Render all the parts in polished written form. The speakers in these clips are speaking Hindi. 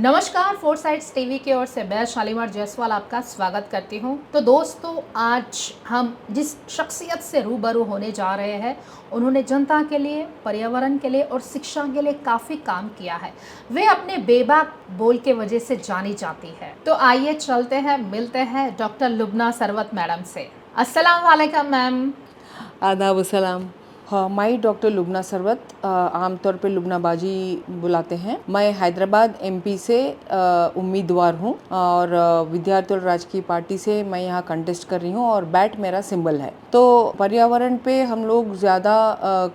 नमस्कार, फोर साइड्स टीवी की ओर से मैं शालीमार जायसवाल आपका स्वागत करती हूं। तो दोस्तों, आज हम जिस शख्सियत से रूबरू होने जा रहे हैं, उन्होंने जनता के लिए, पर्यावरण के लिए और शिक्षा के लिए काफ़ी काम किया है। वे अपने बेबाक बोल के वजह से जानी जाती है। तो आइए चलते हैं, मिलते हैं डॉक्टर लुबना सरवत मैडम से। अस्सलाम वालेकुम मैम। आदाब सलाम। हाँ, मैं डॉक्टर लुबना सरवत, आमतौर पे लुबना बाजी बुलाते हैं। मैं हैदराबाद एमपी से उम्मीदवार हूँ और विद्यार्थी और राजकीय पार्टी से मैं यहाँ कंटेस्ट कर रही हूँ और बैट मेरा सिंबल है। तो पर्यावरण पे हम लोग ज़्यादा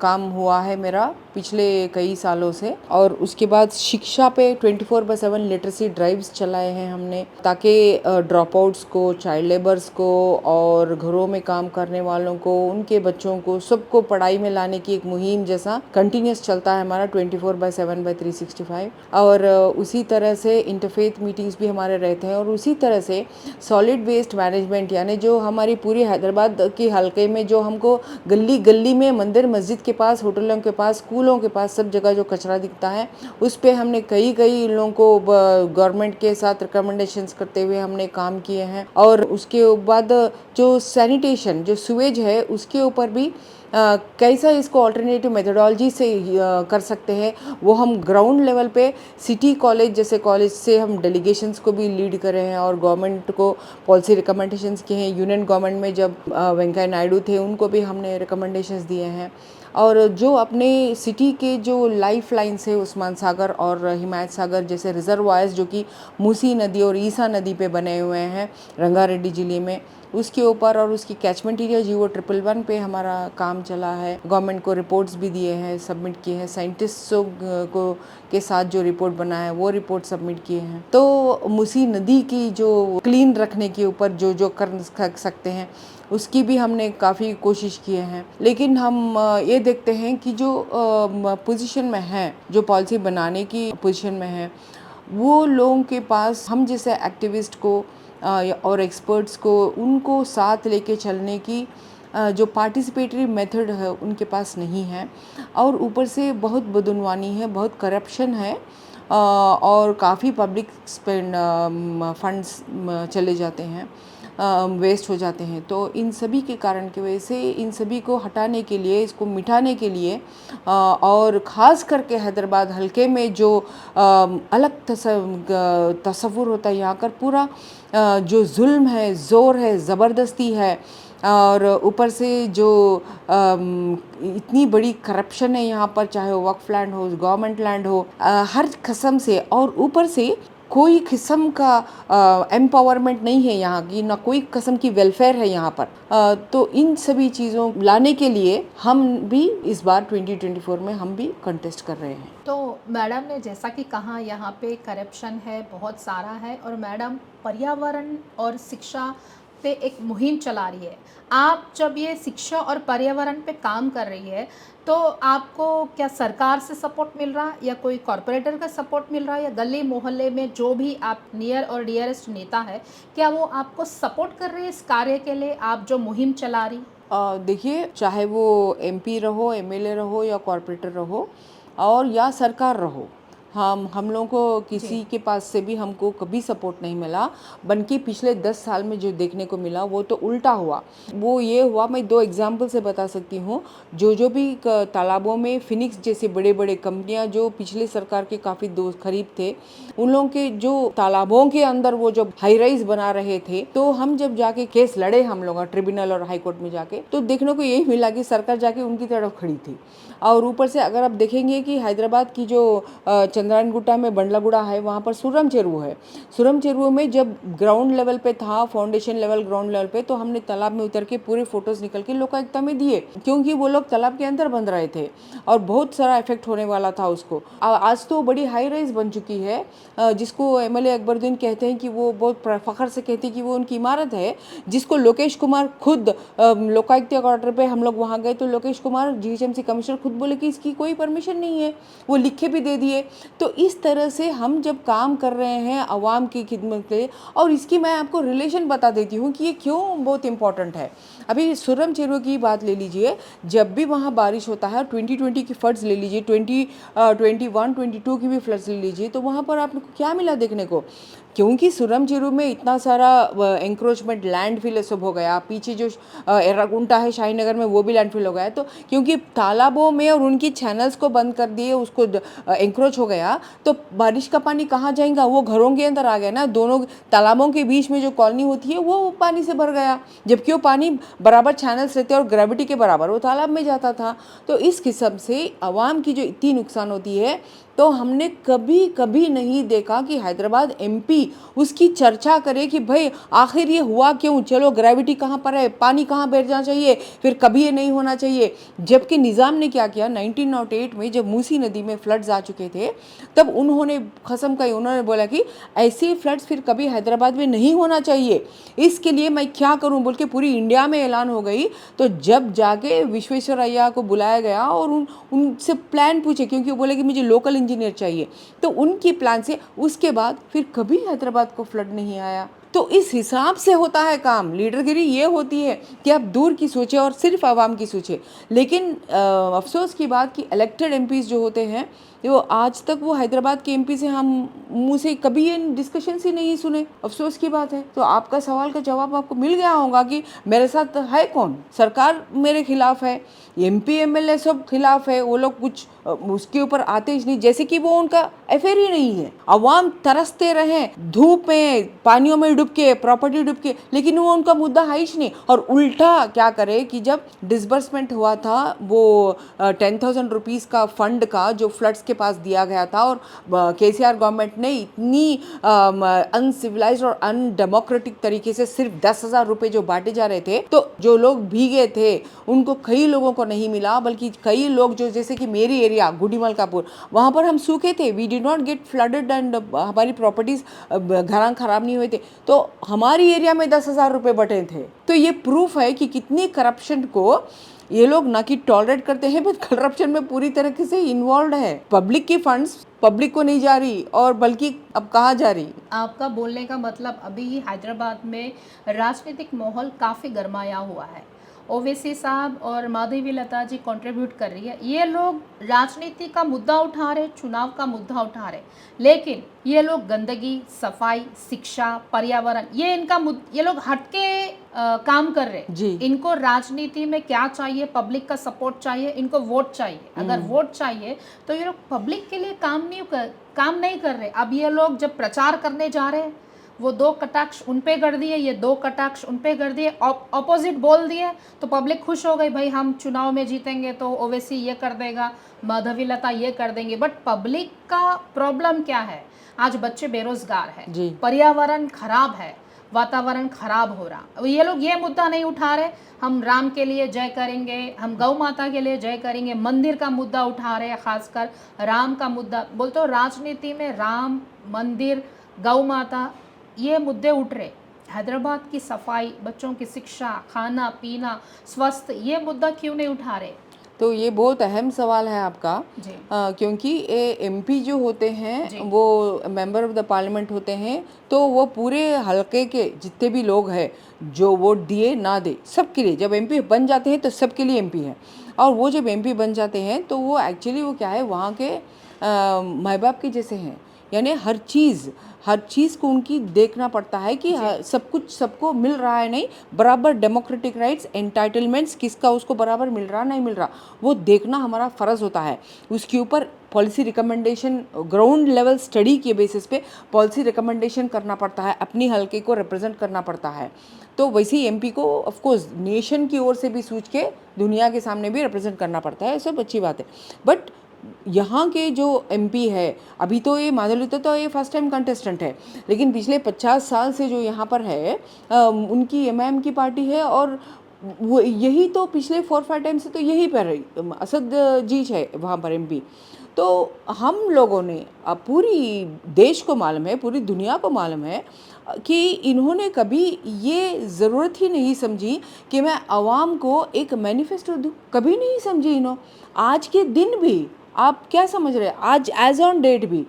काम हुआ है मेरा पिछले कई सालों से, और उसके बाद शिक्षा पे 24/7 लिटरेसी ड्राइव्स चलाए हैं हमने, ताकि ड्रॉप आउट्स को, चाइल्ड लेबर्स को और घरों में काम करने वालों को, उनके बच्चों को, सबको पढ़ाई में लाने की एक मुहिम जैसा कंटिन्यूस चलता है हमारा 24/7/365। और उसी तरह से इंटरफेथ मीटिंग्स भी हमारे रहते हैं, और उसी तरह से सॉलिड वेस्ट मैनेजमेंट, यानी जो हमारी पूरी हैदराबाद के हल्के में जो हमको गली गली में, मंदिर मस्जिद के पास, होटलों के पास, स्कूलों के पास, सब जगह जो कचरा दिखता है, उस पे हमने कई लोगों को गवर्नमेंट के साथ रिकमेंडेशंस करते हुए हमने काम किए हैं। और उसके बाद जो सैनिटेशन, जो सुवेज है, उसके ऊपर भी कैसा इसको अल्टरनेटिव मेथोडोलॉजी से कर सकते हैं, वो हम ग्राउंड लेवल पे सिटी कॉलेज जैसे कॉलेज से हम डेलीगेशंस को भी लीड कर रहे हैं और गवर्नमेंट को पॉलिसी रिकमेंडेशंस किए हैं। यूनियन गवर्नमेंट में जब वेंकैया नायडू थे, उनको भी हमने रिकमेंडेशंस दिए हैं। और जो अपने सिटी के जो लाइफ लाइन्स है, उस्मान सागर और हिमायत सागर जैसे रिजर्वायर्स जो कि मूसी नदी और ईसा नदी पे बने हुए हैं रंगारेड्डी जिले में, उसके ऊपर और उसकी कैचमेंट एरिया GO 111 पे हमारा काम चला है। गवर्नमेंट को रिपोर्ट्स भी दिए हैं, सबमिट किए हैं। साइंटिस्टों को के साथ जो रिपोर्ट बना है, वो रिपोर्ट सबमिट किए हैं। तो मूसी नदी की जो क्लीन रखने के ऊपर जो जो कर सकते हैं, उसकी भी हमने काफ़ी कोशिश किए हैं। लेकिन हम ये देखते हैं कि जो पोजीशन में है, जो पॉलिसी बनाने की पोजीशन में है, वो लोगों के पास हम जैसे एक्टिविस्ट को और एक्सपर्ट्स को, उनको साथ लेके चलने की जो पार्टिसिपेटरी मेथड है, उनके पास नहीं है। और ऊपर से बहुत बदउनवानी है, बहुत करप्शन है, और काफ़ी पब्लिक स्पेंड फंड्स चले जाते हैं, वेस्ट हो जाते हैं। तो इन सभी के कारण की वजह से, इन सभी को हटाने के लिए, इसको मिटाने के लिए, और ख़ास करके हैदराबाद हल्के में जो अलग तसव्वुर होता है यहाँ कर, पूरा जो जुल्म है, ज़ोर है, ज़बरदस्ती है, और ऊपर से जो इतनी बड़ी करप्शन है यहाँ पर, चाहे वो वक्फ लैंड हो, गवर्नमेंट लैंड हो, हर किस्म से, और ऊपर से कोई किस्म का एम्पावरमेंट नहीं है यहाँ की, ना कोई किस्म की वेलफेयर है यहाँ पर। तो इन सभी चीज़ों लाने के लिए हम भी इस बार 2024 में हम भी कंटेस्ट कर रहे हैं। तो मैडम ने जैसा कि कहा, यहाँ पे करप्शन है, बहुत सारा है, और मैडम पर्यावरण और शिक्षा पे एक मुहिम चला रही है। आप जब ये शिक्षा और पर्यावरण पे काम कर रही है, तो आपको क्या सरकार से सपोर्ट मिल रहा, या कोई कॉरपोरेटर का सपोर्ट मिल रहा है, या गली मोहल्ले में जो भी आप नियर और डियरेस्ट नेता है, क्या वो आपको सपोर्ट कर रहे हैं इस कार्य के लिए, आप जो मुहिम चला रही? देखिए, चाहे वो MP रहो, MLA रहो, या कॉरपोरेटर रहो, और या सरकार रहो, हम लोगों को किसी के पास से भी हमको कभी सपोर्ट नहीं मिला। बल्कि पिछले 10 साल में जो देखने को मिला, वो तो उल्टा हुआ। वो ये हुआ, मैं 2 एग्जाम्पल से बता सकती हूँ। जो भी तालाबों में फिनिक्स जैसे बड़े बड़े कंपनियां जो पिछले सरकार के काफ़ी दोस्त करीब थे, उन लोगों के जो तालाबों के अंदर वो जब हाई राइज बना रहे थे, तो हम जब जाके केस लड़े, हम लोग ट्रिब्यूनल और हाई कोर्ट में जाके, तो देखने को यही मिला कि सरकार जाके उनकी तरफ खड़ी थी। और ऊपर से अगर आप देखेंगे कि हैदराबाद की जो चंद्रायन गुट्टा में बंडलागुड़ा है, वहाँ पर सुरम चेरुव है। सुरम चेरुव में जब ग्राउंड लेवल पे था, फाउंडेशन लेवल, ग्राउंड लेवल पे, तो हमने तालाब में उतर के पूरे फोटोज निकल के लोकायुक्ता में दिए, क्योंकि वो लोग तालाब के अंदर बंध रहे थे और बहुत सारा इफेक्ट होने वाला था उसको। आज तो बड़ी हाई राइज बन चुकी है, जिसको MLA अकबरुद्दीन कहते हैं कि वो बहुत फखर से कहते हैं कि वो उनकी इमारत है, जिसको लोकेश कुमार खुद, लोकायुक्ता ऑर्डर पे हम लोग वहाँ गए, तो लोकेश कुमार GHMC कमिश्नर खुद बोले कि इसकी कोई परमिशन नहीं है, वो लिखे भी दे दिए। तो इस तरह से हम जब काम कर रहे हैं आवाम की खिदमत के लिए, और इसकी मैं आपको रिलेशन बता देती हूँ कि ये क्यों बहुत इम्पॉर्टेंट है। अभी सुरम चेरो की बात ले लीजिए, जब भी वहाँ बारिश होता है, 2020 की फ्लड्स ले लीजिए, 2021-22 की भी फ्लड्स ले लीजिए, तो वहाँ पर आपको क्या मिला देखने को? क्योंकि सुरम चेरू में इतना सारा एंक्रोचमेंट लैंडफिल सब हो गया, पीछे जो एर्रागुंटा है शाहीनगर में वो भी लैंडफिल हो गया, तो क्योंकि तालाबों में और उनकी चैनल्स को बंद कर दिए, उसको एंक्रोच हो गया, तो बारिश का पानी कहाँ जाएगा? वो घरों के अंदर आ गया ना, दोनों तालाबों के बीच में जो कॉलोनी होती है वो पानी से भर गया, जबकि वो पानी बराबर चैनल्स रहते और ग्रेविटी के बराबर वो तालाब में जाता था। तो इस किस्म से आवाम की जो इतनी नुकसान होती है, तो हमने कभी कभी नहीं देखा कि हैदराबाद एमपी उसकी चर्चा करे कि भाई आखिर ये हुआ क्यों, चलो ग्रेविटी कहाँ पर है, पानी कहाँ बैठना चाहिए, फिर कभी ये नहीं होना चाहिए। जबकि निज़ाम ने क्या किया, 1908 में जब मूसी नदी में फ्लड्स आ चुके थे, तब उन्होंने कसम खाई, उन्होंने बोला कि ऐसे फ्लड्स फिर कभी हैदराबाद में नहीं होना चाहिए, इसके लिए मैं क्या करूं बोल के पूरी इंडिया में ऐलान हो गई। तो जब जाके विश्वेश्वरैया को बुलाया गया और उनसे प्लान पूछे, क्योंकि वो बोले कि मुझे लोकल इंजीनियर चाहिए, तो उनकी प्लान से उसके बाद फिर कभी हैदराबाद को फ्लड नहीं आया। तो इस हिसाब से होता है काम। लीडरगिरी ये होती है कि आप दूर की सोचें और सिर्फ आवाम की सोचें। लेकिन अफसोस की बात कि इलेक्टेड एमपीज़ जो होते हैं, वो आज तक वो हैदराबाद के एमपी से हम मुँह से कभी ये डिस्कशन ही नहीं सुने। अफसोस की बात है। तो आपका सवाल का जवाब आपको मिल गया होगा कि मेरे साथ है कौन, सरकार मेरे खिलाफ है, एमपी एमएलए सब खिलाफ है, वो लोग कुछ उसके ऊपर आते ही नहीं, जैसे कि वो उनका अफेयर ही नहीं है। अवाम तरसते रहे धूप में, पानियों में डूब के, प्रॉपर्टी डूब के, लेकिन वो उनका मुद्दा है ही नहीं। और उल्टा क्या करे कि जब डिसबर्समेंट हुआ था वो 10,000 रुपीज़ का फंड का जो फ्लड्स के पास दिया गया था, और केसीआर गवर्नमेंट ने इतनी अनसिविलाइज्ड और अनडेमोक्रेटिक तरीके से सिर्फ 10,000 रुपये जो बांटे जा रहे थे, तो जो लोग भीगे थे उनको कई लोगों को नहीं मिला, बल्कि कई लोग जो, जैसे कि मेरी एरिया गुडी मलकापुर, वहाँ पर हम सूखे थे, we did not get flooded and हमारी प्रॉपर्टीज घर खराब नहीं हुए थे, तो हमारी एरिया में 10,000 रुपये बटे थे। तो ये प्रूफ है कि कितनी करप्शन को ये लोग ना कि टॉलरेट करते हैं, बट करप्शन में पूरी तरीके से इन्वॉल्व है। पब्लिक की फंड्स पब्लिक को नहीं जा रही, और बल्कि अब कहाँ जा रही। आपका बोलने का मतलब अभी हैदराबाद में राजनीतिक माहौल काफ़ी गरमाया हुआ है। ओवैसी साहब और माधवी लता जी कंट्रीब्यूट कर रही है, ये लोग राजनीति का मुद्दा उठा रहे, चुनाव का मुद्दा उठा रहे, लेकिन ये लोग गंदगी, सफाई, शिक्षा, पर्यावरण, ये इनका ये लोग हटके काम कर रहे जी। इनको राजनीति में क्या चाहिए, पब्लिक का सपोर्ट चाहिए, इनको वोट चाहिए। अगर वोट चाहिए तो ये लोग पब्लिक के लिए काम नहीं कर रहे। अब ये लोग जब प्रचार करने जा रहे हैं, वो 2 कटाक्ष उन पे कर दिए, ये 2 कटाक्ष उन पे कर दिए, ऑपोजिट बोल दिए, तो पब्लिक खुश हो गई, भाई हम चुनाव में जीतेंगे तो ओवैसी ये कर देगा, माधवी लता ये कर देंगे। बट पब्लिक का प्रॉब्लम क्या है? आज बच्चे बेरोजगार है, पर्यावरण खराब है, वातावरण खराब हो रहा, ये लोग ये मुद्दा नहीं उठा रहे। हम राम के लिए जय करेंगे, हम गौ माता के लिए जय करेंगे, मंदिर का मुद्दा उठा रहे हैं, खासकर राम का मुद्दा। बोलते हो राजनीति में राम मंदिर, गौ माता, ये मुद्दे उठ रहे। हैदराबाद की सफाई, बच्चों की शिक्षा, खाना पीना, स्वस्थ, ये मुद्दा क्यों नहीं उठा रहे? तो ये बहुत अहम सवाल है आपका, क्योंकि ये एमपी जो होते हैं वो मेंबर ऑफ द पार्लियामेंट होते हैं, तो वो पूरे हलके के जितने भी लोग हैं जो वोट दिए ना दे सबके लिए, जब एमपी बन जाते हैं तो सबके लिए एमपी है। और वो जब एमपी बन जाते हैं तो वो एक्चुअली वो क्या है, वहाँ के माँ बाप के जैसे हैं, यानी हर चीज़ को उनकी देखना पड़ता है कि सब कुछ सबको मिल रहा है नहीं, बराबर डेमोक्रेटिक राइट्स, एंटाइटलमेंट्स किसका उसको बराबर मिल रहा नहीं मिल रहा, वो देखना हमारा फ़र्ज़ होता है। उसके ऊपर policy recommendation, ground level study के बेसिस पे पॉलिसी रिकमेंडेशन करना पड़ता है, अपनी हल्के को रिप्रेजेंट करना पड़ता है। तो वैसे ही एमपी को ऑफ कोर्स नेशन की ओर से भी सोच के दुनिया के सामने भी रिप्रेजेंट करना पड़ता है, सब अच्छी बात है। बट यहाँ के जो एमपी है, अभी तो ये माधवी लता तो ये फर्स्ट टाइम कंटेस्टेंट है, लेकिन पिछले 50 साल से जो यहाँ पर है उनकी एमआईएम की पार्टी है, और वो यही तो पिछले 4-5 टाइम से तो यही पर असद जीत है वहाँ पर एमपी। तो हम लोगों ने अब पूरी देश को मालूम है, पूरी दुनिया को मालूम है कि इन्होंने कभी ये ज़रूरत ही नहीं समझी कि मैं आवाम को एक मैनिफेस्टो दूँ, कभी नहीं समझी इन्होंने। आज के दिन भी आप क्या समझ रहे हैं, आज एज ऑन डेट भी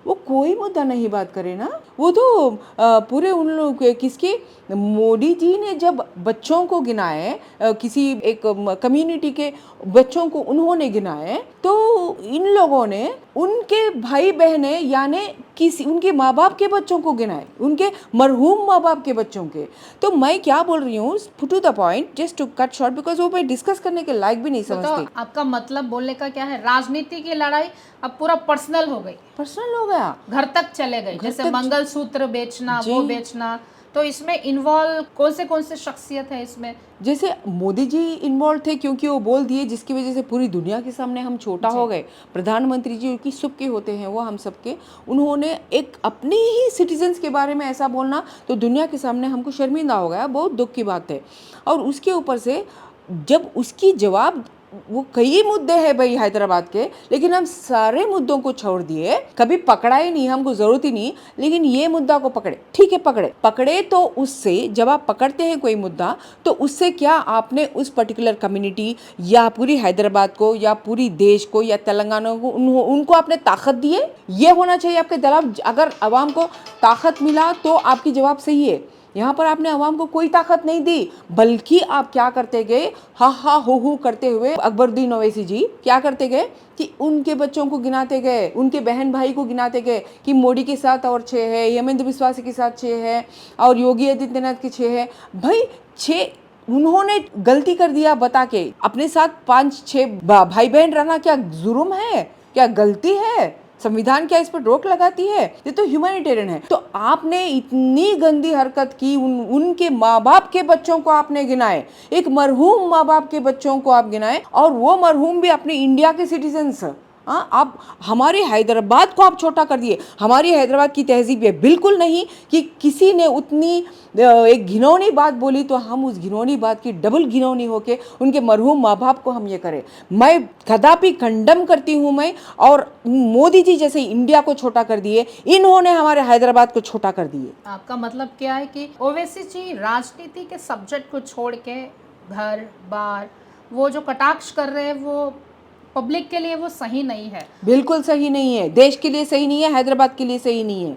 वो कोई मुद्दा नहीं बात करे ना। वो तो पूरे उन लोग के किसके, मोदी जी ने जब बच्चों को गिनाए, किसी एक कम्युनिटी के बच्चों को उन्होंने गिनाए, तो इन लोगों ने उनके भाई बहने यानी किसी उनके माँ बाप के बच्चों को गिनाए, उनके मरहूम माँ बाप के बच्चों के। तो मैं क्या बोल रही हूँ, to the point, just to cut short, because वो मैं डिस्कस करने के लायक भी नहीं समझती। तो आपका मतलब बोलने का क्या है, राजनीति की लड़ाई अब पूरा पर्सनल हो गई, पर्सनल हो गया, घर तक चले गए, जैसे मंगलसूत्र बेचना, वो बेचना। तो इसमें इन्वॉल्व कौन से शख्सियत है इसमें? जैसे मोदी जी इन्वॉल्व थे, क्योंकि वो बोल दिए, जिसकी वजह से पूरी दुनिया के सामने हम छोटा हो गए। प्रधानमंत्री जी की सबके होते हैं, वो हम सबके, उन्होंने एक अपने ही सिटीजन्स के बारे में ऐसा बोलना, तो दुनिया के सामने हमको शर्मिंदा हो गया, बहुत दुख की बात है। और उसके ऊपर से जब उसकी जवाब, वो कई मुद्दे हैं भाई हैदराबाद के, लेकिन हम सारे मुद्दों को छोड़ दिए, कभी पकड़ा ही नहीं, हमको जरूरत ही नहीं, लेकिन ये मुद्दा को पकड़े। ठीक है, पकड़े तो उससे, जब आप पकड़ते हैं कोई मुद्दा, तो उससे क्या आपने उस पर्टिकुलर कम्युनिटी या पूरी हैदराबाद को या पूरी देश को या तेलंगाना को उनको आपने ताकत दी है? ये होना चाहिए आपके जवाब। अगर आवाम को ताकत मिला तो आपकी जवाब सही है। यहाँ पर आपने आवाम को कोई ताकत नहीं दी, बल्कि आप क्या करते गए, हा हा हो करते हुए अकबरुद्दीन ओवैसी जी क्या करते गए कि उनके बच्चों को गिनाते गए, उनके बहन भाई को गिनाते गए कि मोदी के साथ और 6 है, हेमंत बिस्वा के साथ 6 है, और योगी आदित्यनाथ के 6 है। भाई 6 उन्होंने गलती कर दिया बता के, अपने साथ 5-6 भाई बहन रहना क्या जुर्म है, क्या गलती है? संविधान क्या इस पर रोक लगाती है? ये तो ह्यूमैनिटेरियन है। तो आपने इतनी गंदी हरकत की, उनके माँ बाप के बच्चों को आपने गिनाए, एक मरहूम माँ बाप के बच्चों को आप गिनाए, और वो मरहूम भी अपने इंडिया के सिटीजन्स। आप हमारे हैदराबाद को आप छोटा कर दिए। हमारी हैदराबाद की तहजीब ये बिल्कुल नहीं कि किसी ने उतनी एक घिनौनी बात बोली तो हम उस घिनौनी बात की डबल घिनौनी होके उनके मरहूम माँ बाप को हम ये करें। मैं कदापि कंडम करती हूँ मैं, और मोदी जी जैसे इंडिया को छोटा कर दिए, इन्होंने हमारे हैदराबाद को छोटा कर दिए। आपका मतलब क्या है कि ओवैसी जी राजनीति के सब्जेक्ट को छोड़ के घर बार वो जो कटाक्ष कर रहे हैं, वो पब्लिक के लिए वो सही नहीं है, बिल्कुल सही नहीं है, देश के लिए सही नहीं है, हैदराबाद के लिए सही नहीं है,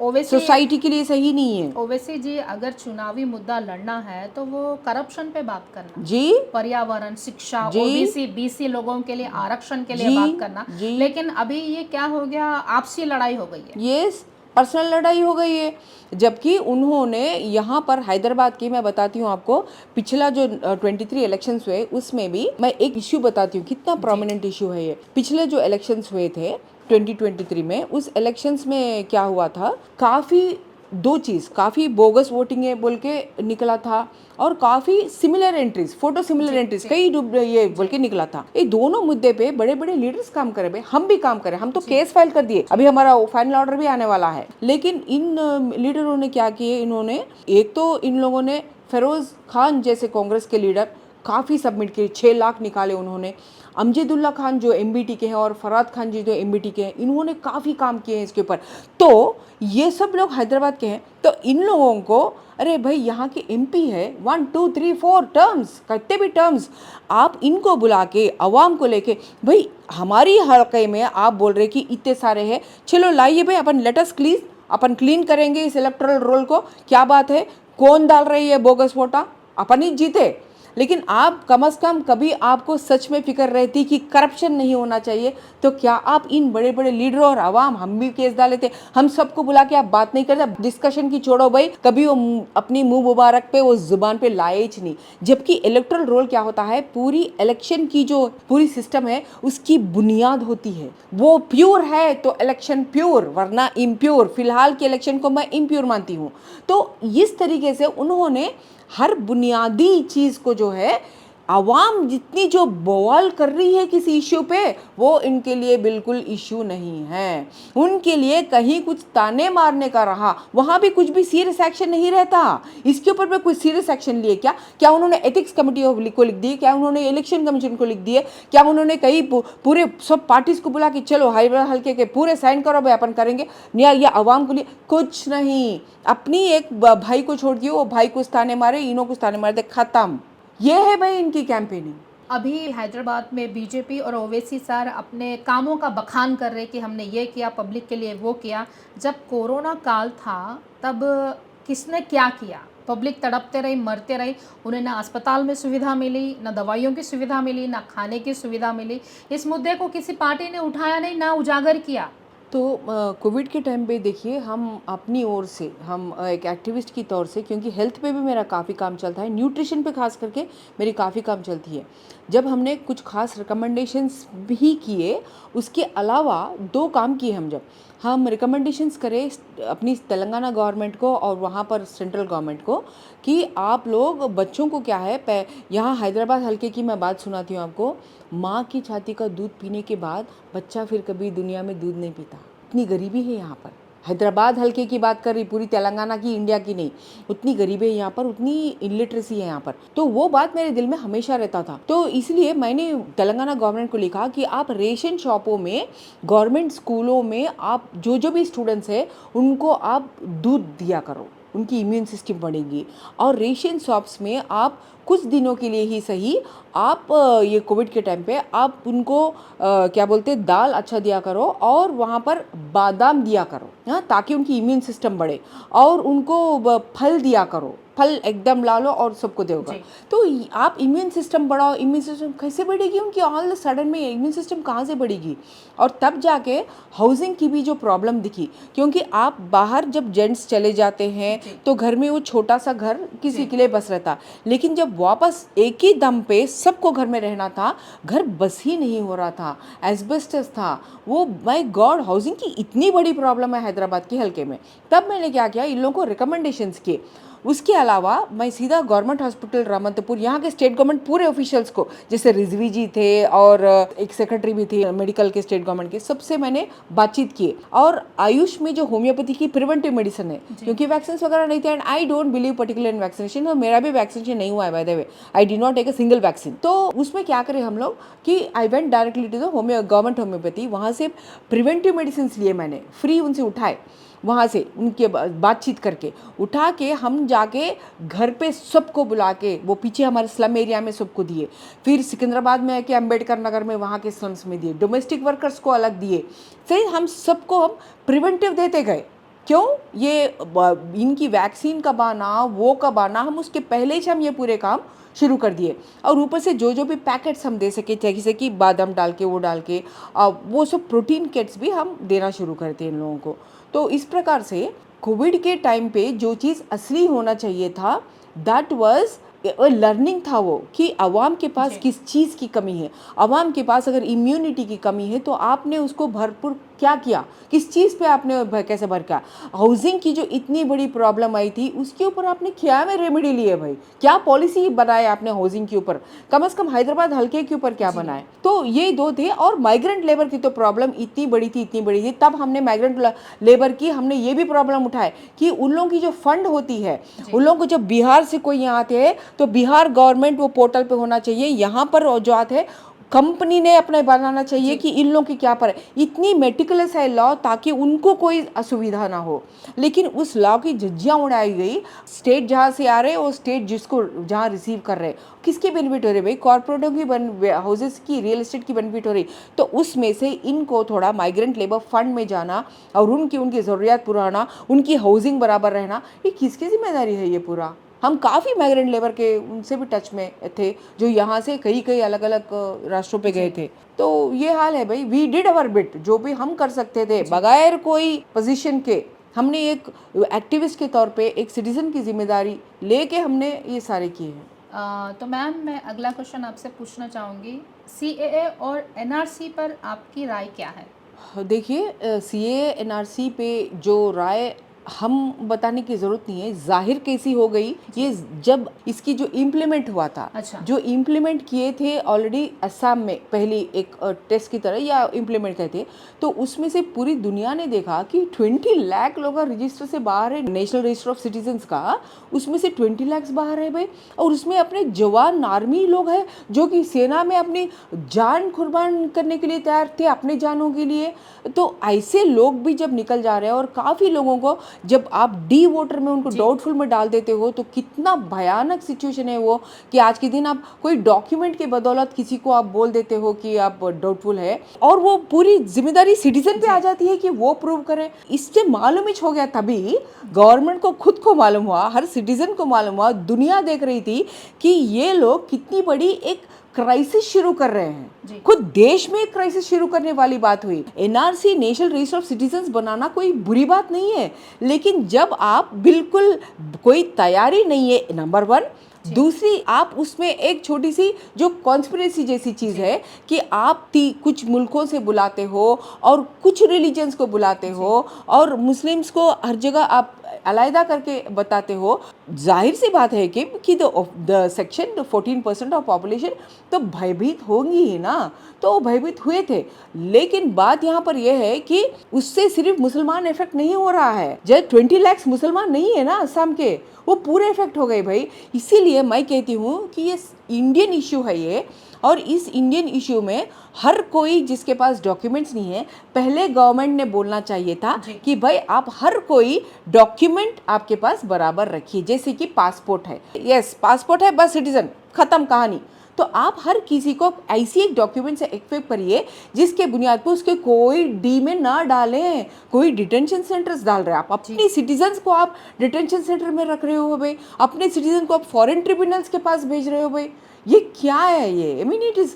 ओवैसी सोसाइटी के लिए सही नहीं है। ओवैसी जी अगर चुनावी मुद्दा लड़ना है तो वो करप्शन पे बात करना जी, पर्यावरण, शिक्षा, जी, ओबीसी बीसी लोगों के लिए आरक्षण के लिए जी, बात करना। जी। लेकिन अभी ये क्या हो गया, आपसी लड़ाई हो गई है। यस, पर्सनल लड़ाई हो गई है। जबकि उन्होंने यहाँ पर हैदराबाद की, मैं बताती हूँ आपको, पिछला जो 23 इलेक्शंस हुए उसमें भी मैं एक इश्यू बताती हूँ, कितना प्रोमिनेंट इश्यू है ये। पिछले जो इलेक्शंस हुए थे 2023 में, उस इलेक्शंस में क्या हुआ था, काफ़ी बोगस वोटिंग है बोल के निकला था, और काफ़ी similar entries, photo similar entries कई ये बोल के निकला था। ये दोनों मुद्दे पे बड़े बड़े लीडर्स काम करे भाई, हम भी काम करें, हम तो केस फाइल कर दिए, अभी हमारा फाइनल ऑर्डर भी आने वाला है। लेकिन इन लीडरों ने क्या किए, इन्होंने एक तो इन लोगों ने फिरोज खान जैसे कांग्रेस के लीडर काफ़ी सबमिट किए, 6 लाख निकाले उन्होंने। अमजदुल्ला खान जो एमबीटी के हैं और फराद खान जी जो एमबीटी के हैं, इन्होंने काफ़ी काम किए हैं इसके ऊपर। तो ये सब लोग हैदराबाद के हैं, तो इन लोगों को, अरे भाई यहाँ के एमपी है, 1 2 3 4 टर्म्स, कितने भी टर्म्स, आप इनको बुला के आवाम को लेके, भाई हमारी हल्के में आप बोल रहे कि इतने सारे हैं, चलो लाइए भाई अपन लेटस क्लीन, अपन क्लीन करेंगे इस इलेक्टोरल रोल को, क्या बात है, कौन डाल रही है बोगस वोटा, अपन ही जीते। लेकिन आप कम से कम कभी आपको सच में फिक्र रहती कि करप्शन नहीं होना चाहिए, तो क्या आप इन बड़े बड़े लीडरों और आवाम, हम भी केस डाले थे, हम सबको बुला के आप बात नहीं करते, डिस्कशन की छोड़ो भाई, कभी वो अपनी मुंह मुबारक पे वो जुबान पे लाए ही नहीं। जबकि इलेक्टोरल रोल क्या होता है, पूरी इलेक्शन की जो पूरी सिस्टम है उसकी बुनियाद होती है, वो प्योर है तो इलेक्शन प्योर, वरना इम्प्योर। फिलहाल के इलेक्शन को मैं इम्प्योर मानती हूँ। तो इस तरीके से उन्होंने हर बुनियादी चीज़ को जो है, आवाम जितनी जो बवाल कर रही है किसी इश्यू पे, वो इनके लिए बिल्कुल इश्यू नहीं है। उनके लिए कहीं कुछ ताने मारने का रहा, वहाँ भी कुछ भी सीरियस एक्शन नहीं रहता। इसके ऊपर पे कुछ सीरियस एक्शन लिए क्या उन्होंने एथिक्स कमेटी को लिख दिए, क्या उन्होंने इलेक्शन कमीशन को लिख दिए, क्या उन्होंने कहीं पूरे सब पार्टीज को बुला के चलो हल्के के पूरे साइन करो भाई अपन करेंगे, या आवाम के लिए कुछ नहीं। अपनी एक भाई को छोड़ दिए, वो भाई कुछ ताने मारे, इन्हों कुछ ताने मारे, खत्म। ये है भाई इनकी कैंपेनिंग। अभी हैदराबाद में बीजेपी और ओवैसी सर अपने कामों का बखान कर रहे कि हमने ये किया, पब्लिक के लिए वो किया। जब कोरोना काल था तब किसने क्या किया? पब्लिक तड़पते रही, मरते रही, उन्हें ना अस्पताल में सुविधा मिली, ना दवाइयों की सुविधा मिली, ना खाने की सुविधा मिली। इस मुद्दे को किसी पार्टी ने उठाया नहीं, ना उजागर किया। तो कोविड के टाइम पे देखिए हम अपनी ओर से हम एक एक्टिविस्ट की तौर से, क्योंकि हेल्थ पे भी मेरा काफ़ी काम चलता है, न्यूट्रिशन पे खास करके मेरी काफ़ी काम चलती है। जब हमने कुछ खास रिकमेंडेशंस भी किए, उसके अलावा दो काम किए हम रिकमेंडेशंस करें अपनी तेलंगाना गवर्नमेंट को और वहाँ पर सेंट्रल गवर्नमेंट को कि आप लोग बच्चों को क्या है, यहाँ हैदराबाद हल्के की मैं बात सुनाती हूँ आपको। माँ की छाती का दूध पीने के बाद बच्चा फिर कभी दुनिया में दूध नहीं पीता। इतनी गरीबी है यहाँ पर। हैदराबाद हल्के की बात कर रही, पूरी तेलंगाना की, इंडिया की नहीं। उतनी गरीबी है यहाँ पर, उतनी इलिटरेसी है यहाँ पर। तो वो बात मेरे दिल में हमेशा रहता था। तो इसलिए मैंने तेलंगाना गवर्नमेंट को लिखा कि आप रेशन शॉपों में, गवर्नमेंट स्कूलों में आप जो भी स्टूडेंट्स हैं उनको आप दूध दिया करो, उनकी इम्यून सिस्टम बढ़ेगी। और रेशन शॉप्स में आप कुछ दिनों के लिए ही सही, आप ये कोविड के टाइम पे आप उनको क्या बोलते हैं, दाल अच्छा दिया करो और वहाँ पर बादाम दिया करो, हाँ, ताकि उनकी इम्यून सिस्टम बढ़े। और उनको फल दिया करो, फल एकदम ला लो और सबको दोगे। तो आप इम्यून सिस्टम बढ़ाओ। इम्यून सिस्टम कैसे बढ़ेगी उनकी? ऑल सडन में इम्यून सिस्टम कहाँ से बढ़ेगी? और तब जाके हाउसिंग की भी जो प्रॉब्लम दिखी, क्योंकि आप बाहर जब जेंट्स चले जाते हैं तो घर में वो छोटा सा घर किसी के लिए बस रहता, लेकिन जब वापस एक ही दम पे सबको घर में रहना था, घर बस ही नहीं हो रहा था, एस्बेस्टस था वो। माय गॉड, हाउसिंग की इतनी बड़ी प्रॉब्लम है हैदराबाद के हल्के में। तब मैंने क्या किया, इन लोगों को रिकमेंडेशंस किए। उसके अलावा मैं सीधा गवर्नमेंट हॉस्पिटल रामंतपुर, यहाँ के स्टेट गवर्नमेंट पूरे ऑफिशियल्स को, जैसे रिजवी जी थे और एक सेक्रेटरी भी थी मेडिकल के स्टेट गवर्नमेंट के, सबसे मैंने बातचीत की। और आयुष में जो होम्योपैथी की प्रिवेंटिव मेडिसिन है, क्योंकि वैक्सीन वगैरह नहीं थे, and I don't believe particular in vaccination, और मेरा भी वैक्सीनेशन नहीं हुआ है by the way, I did not take a single vaccine. तो उसमें क्या करें हम लोग कि I went directly to the government homeopathy, वहाँ से प्रिवेंटिव मेडिसिन लिए मैंने, फ्री उनसे उठाए, वहाँ से उनके बातचीत करके उठा के हम जाके घर पे सबको बुला के, वो पीछे हमारे स्लम एरिया में सबको दिए, फिर सिकंदराबाद में आके अम्बेडकर नगर में वहाँ के स्लम्स में दिए, डोमेस्टिक वर्कर्स को अलग दिए। फिर हम सबको हम प्रिवेंटिव देते गए। क्यों? ये इनकी वैक्सीन कब आना, वो कब आना, हम उसके पहले ही हम ये पूरे काम शुरू कर दिए। और ऊपर से जो भी पैकेट्स हम दे सके, जैसे कि बादाम डाल के, वो डाल के, वो सब प्रोटीन किट्स भी हम देना शुरू करते हैं इन लोगों को। तो इस प्रकार से कोविड के टाइम पे जो चीज़ असली होना चाहिए था, दैट वाज लर्निंग था वो, कि आवाम के पास किस चीज़ की कमी है। आवाम के पास अगर इम्यूनिटी की कमी है तो आपने उसको भरपूर क्या किया, किस चीज़ पे आपने कैसे भर किया। हाउसिंग की जो इतनी बड़ी प्रॉब्लम आई थी उसके ऊपर आपने क्या में रेमेडी लिए भाई, क्या पॉलिसी बनाए आपने हाउसिंग के ऊपर, कम से कम हैदराबाद हल्के के ऊपर क्या बनाए। तो ये दो थे। और माइग्रेंट लेबर की तो प्रॉब्लम इतनी बड़ी थी, तब हमने माइग्रेंट लेबर की हमने ये भी प्रॉब्लम उठाए कि उन लोगों की जो फंड होती है, उन लोगों को जब बिहार से कोई यहाँ आते हैं तो बिहार गवर्नमेंट वो पोर्टल पे होना चाहिए, यहाँ पर जो आते हैं कंपनी ने अपने बनाना चाहिए कि इन लोगों की क्या पर है। इतनी मेटिकुलस है लॉ ताकि उनको कोई असुविधा ना हो, लेकिन उस लॉ की झज्जियाँ उड़ाई गई। स्टेट जहाँ से आ रहे और स्टेट जिसको जहाँ रिसीव कर रहे, किसके बेनिफिट हो रहे भाई? कॉर्पोरेटों की, हाउसेस की, रियल एस्टेट की बेनिफिट हो रही। तो उसमें से इनको थोड़ा माइग्रेंट लेबर फंड में जाना और उनकी ज़रूरियात पुराना, उनकी हाउसिंग बराबर रहना, ये किसकी जिम्मेदारी है ये पूरा? हम काफ़ी माइग्रेंट लेबर के उनसे भी टच में थे जो यहाँ से कई अलग अलग राष्ट्रों पे गए थे। तो ये हाल है भाई, वी डिड अवर बिट, जो भी हम कर सकते थे बगैर कोई पोजीशन के। हमने एक एक्टिविस्ट के तौर पे, एक सिटीजन की जिम्मेदारी लेके हमने ये सारे किए हैं। तो मैम, मैं अगला क्वेश्चन आपसे पूछना चाहूँगी, CAA और NRC पर आपकी राय क्या है? देखिए, CAA NRC पे जो राय हम बताने की ज़रूरत नहीं है, जाहिर कैसी हो गई ये जब इसकी जो इम्प्लीमेंट हुआ था। अच्छा। जो इम्प्लीमेंट किए थे ऑलरेडी असम में पहली एक टेस्ट की तरह या इम्प्लीमेंट किए थे, तो उसमें से पूरी दुनिया ने देखा कि 20 लाख लोग रजिस्टर से बाहर है, नेशनल रजिस्टर ऑफ सिटीजन्स का, उसमें से 20 लाख बाहर है भाई। और उसमें अपने जवान आर्मी लोग हैं जो कि सेना में अपनी जान कुर्बान करने के लिए तैयार थे, अपने जानों के लिए। तो ऐसे लोग भी जब निकल जा रहे हैं और काफ़ी लोगों को जब आप डी वोटर में उनको डाउटफुल में डाल देते हो तो कितना भयानक सिचुएशन है वो, कि आज के दिन आप कोई डॉक्यूमेंट के बदौलत किसी को आप बोल देते हो कि आप डाउटफुल है, और वो पूरी जिम्मेदारी सिटीजन पे आ जाती है कि वो प्रूव करें। इससे मालूम ही हो गया, तभी गवर्नमेंट को खुद को मालूम हुआ, हर सिटीजन को मालूम हुआ, दुनिया देख रही थी कि ये लोग कितनी बड़ी एक क्राइसिस शुरू कर रहे हैं। खुद देश में एक क्राइसिस शुरू करने वाली बात हुई। NRC national register of citizens बनाना कोई बुरी बात नहीं है, लेकिन जब आप बिल्कुल कोई तैयारी नहीं है, नंबर 1, दूसरी आप उसमें एक छोटी सी जो कॉन्स्पिरेसी जैसी चीज़ है कि आप कुछ मुल्कों से बुलाते हो और कुछ रिलीजन्स को बुलाते हो और मुस्लिम्स को हर जगह आप अलहदा करके बताते हो। जाहिर सी बात है कि द सेक्शन 14% ऑफ पॉपुलेशन तो भयभीत होंगी ही ना, तो भयभीत हुए थे। लेकिन बात यहाँ पर यह है कि उससे सिर्फ मुसलमान इफेक्ट नहीं हो रहा है। जब 20 लाख मुसलमान नहीं है ना असम के, वो पूरे इफेक्ट हो गए भाई। इसीलिए मैं कहती हूँ कि ये इंडियन इश्यू है ये, और इस इंडियन इश्यू में हर कोई जिसके पास डॉक्यूमेंट्स नहीं है, पहले गवर्नमेंट ने बोलना चाहिए था कि भाई आप हर कोई डॉक्यूमेंट आपके पास बराबर रखिए। जैसे कि पासपोर्ट है, यस पासपोर्ट है, बस सिटीजन, खत्म कहानी। तो आप हर किसी को ऐसी एक डॉक्यूमेंट से इक्विप करिए जिसके बुनियाद पर उसके कोई डी में ना डालें, कोई डिटेंशन सेंटर्स डाल रहे हैं। आप अपने सिटीजन्स को आप डिटेंशन सेंटर में रख रहे हो भाई, अपने सिटीजन को आप फॉरेन ट्रिब्यूनल्स के पास भेज रहे हो भाई। ये क्या है ये? आई मीन इट इज़,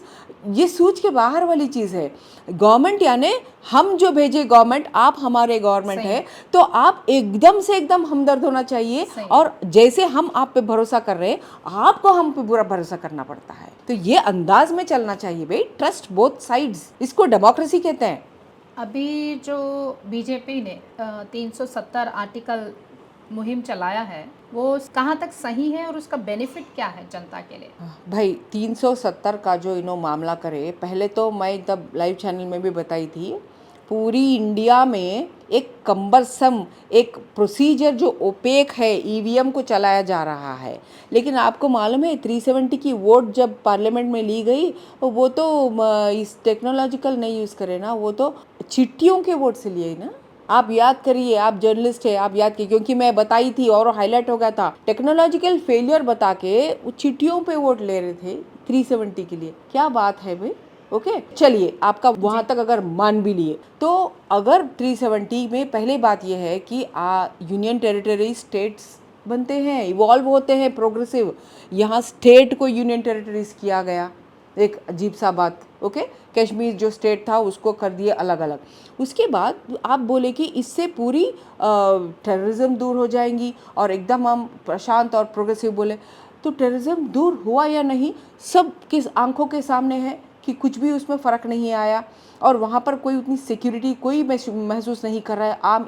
ये सोच के बाहर वाली चीज़ है। गवर्नमेंट यानी हम जो भेजे गवर्नमेंट, आप हमारे गवर्नमेंट है, तो आप एकदम हमदर्द होना चाहिए। और जैसे हम आप पे भरोसा कर रहे हैं, आपको हम पे बुरा भरोसा करना पड़ता है। तो ये अंदाज में चलना चाहिए भाई, ट्रस्ट बोथ साइड्स, इसको डेमोक्रेसी कहते हैं। अभी जो बीजेपी ने 370 आर्टिकल मुहिम चलाया है, वो कहाँ तक सही है और उसका बेनिफिट क्या है जनता के लिए? भाई 370 का जो मामला करे, पहले तो मैं तब लाइव चैनल में भी बताई थी, पूरी इंडिया में एक कम्बरसम एक प्रोसीजर जो ओपेक है, ईवीएम को चलाया जा रहा है। लेकिन आपको मालूम है 370 की वोट जब पार्लियामेंट में ली गई, वो तो इस टेक्नोलॉजिकल नहीं यूज़ करे ना, वो तो चिट्ठियों के वोट से लिए ना। आप याद करिए, आप जर्नलिस्ट है, आप याद कीजिए, क्योंकि मैं बताई थी और हाईलाइट हो गया था। टेक्नोलॉजिकल फेलियर बता के चिट्ठियों पे वोट ले रहे थे 370 के लिए। क्या बात है भाई। ओके चलिए, आपका वहाँ तक अगर मान भी लिए, तो अगर 370 में पहले बात यह है कि यूनियन टेरिटरी स्टेट्स बनते हैं, इवॉल्व होते हैं, प्रोग्रेसिव। यहाँ स्टेट को यूनियन टेरिटरीज किया गया, एक अजीब सा बात। ओके, कश्मीर जो स्टेट था उसको कर दिए अलग अलग। उसके बाद आप बोले कि इससे पूरी टेररिज्म दूर हो जाएंगी और एकदम हम प्रशांत और प्रोग्रेसिव बोले, तो टेररिज्म दूर हुआ या नहीं, सब किस आंखों के सामने है कि कुछ भी उसमें फ़र्क नहीं आया। और वहाँ पर कोई उतनी सिक्योरिटी कोई महसूस नहीं कर रहा है। आम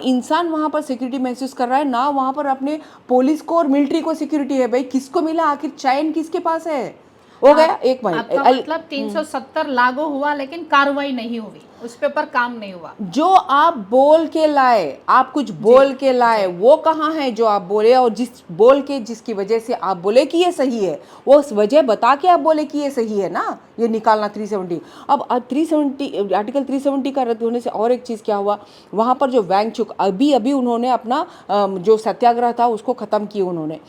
इंसान वहाँ पर सिक्योरिटी महसूस कर रहा है ना, वहाँ पर अपने पुलिस को और मिलिट्री को सिक्योरिटी है। भाई किसको मिला आखिर, चैन किसके पास है? हो गया एक महीना। आपका मतलब 370 लागू हुआ लेकिन कार्रवाई नहीं हुई, उस पे पर काम नहीं हुआ। जो आप बोल के लाए, आप कुछ बोल के लाए, वो कहाँ है जो आप बोले? और जिस बोल के जिसकी वजह से आप बोले कि ये सही है, वो उस वजह बता के आप बोले कि ये सही है ना, ये निकालना 370। अब 370 आर्टिकल 370 का रद्द होने से और एक चीज़ क्या हुआ, वहाँ पर जो वैंगचुक अभी उन्होंने अपना जो सत्याग्रह था उसको ख़त्म किया। उन्होंने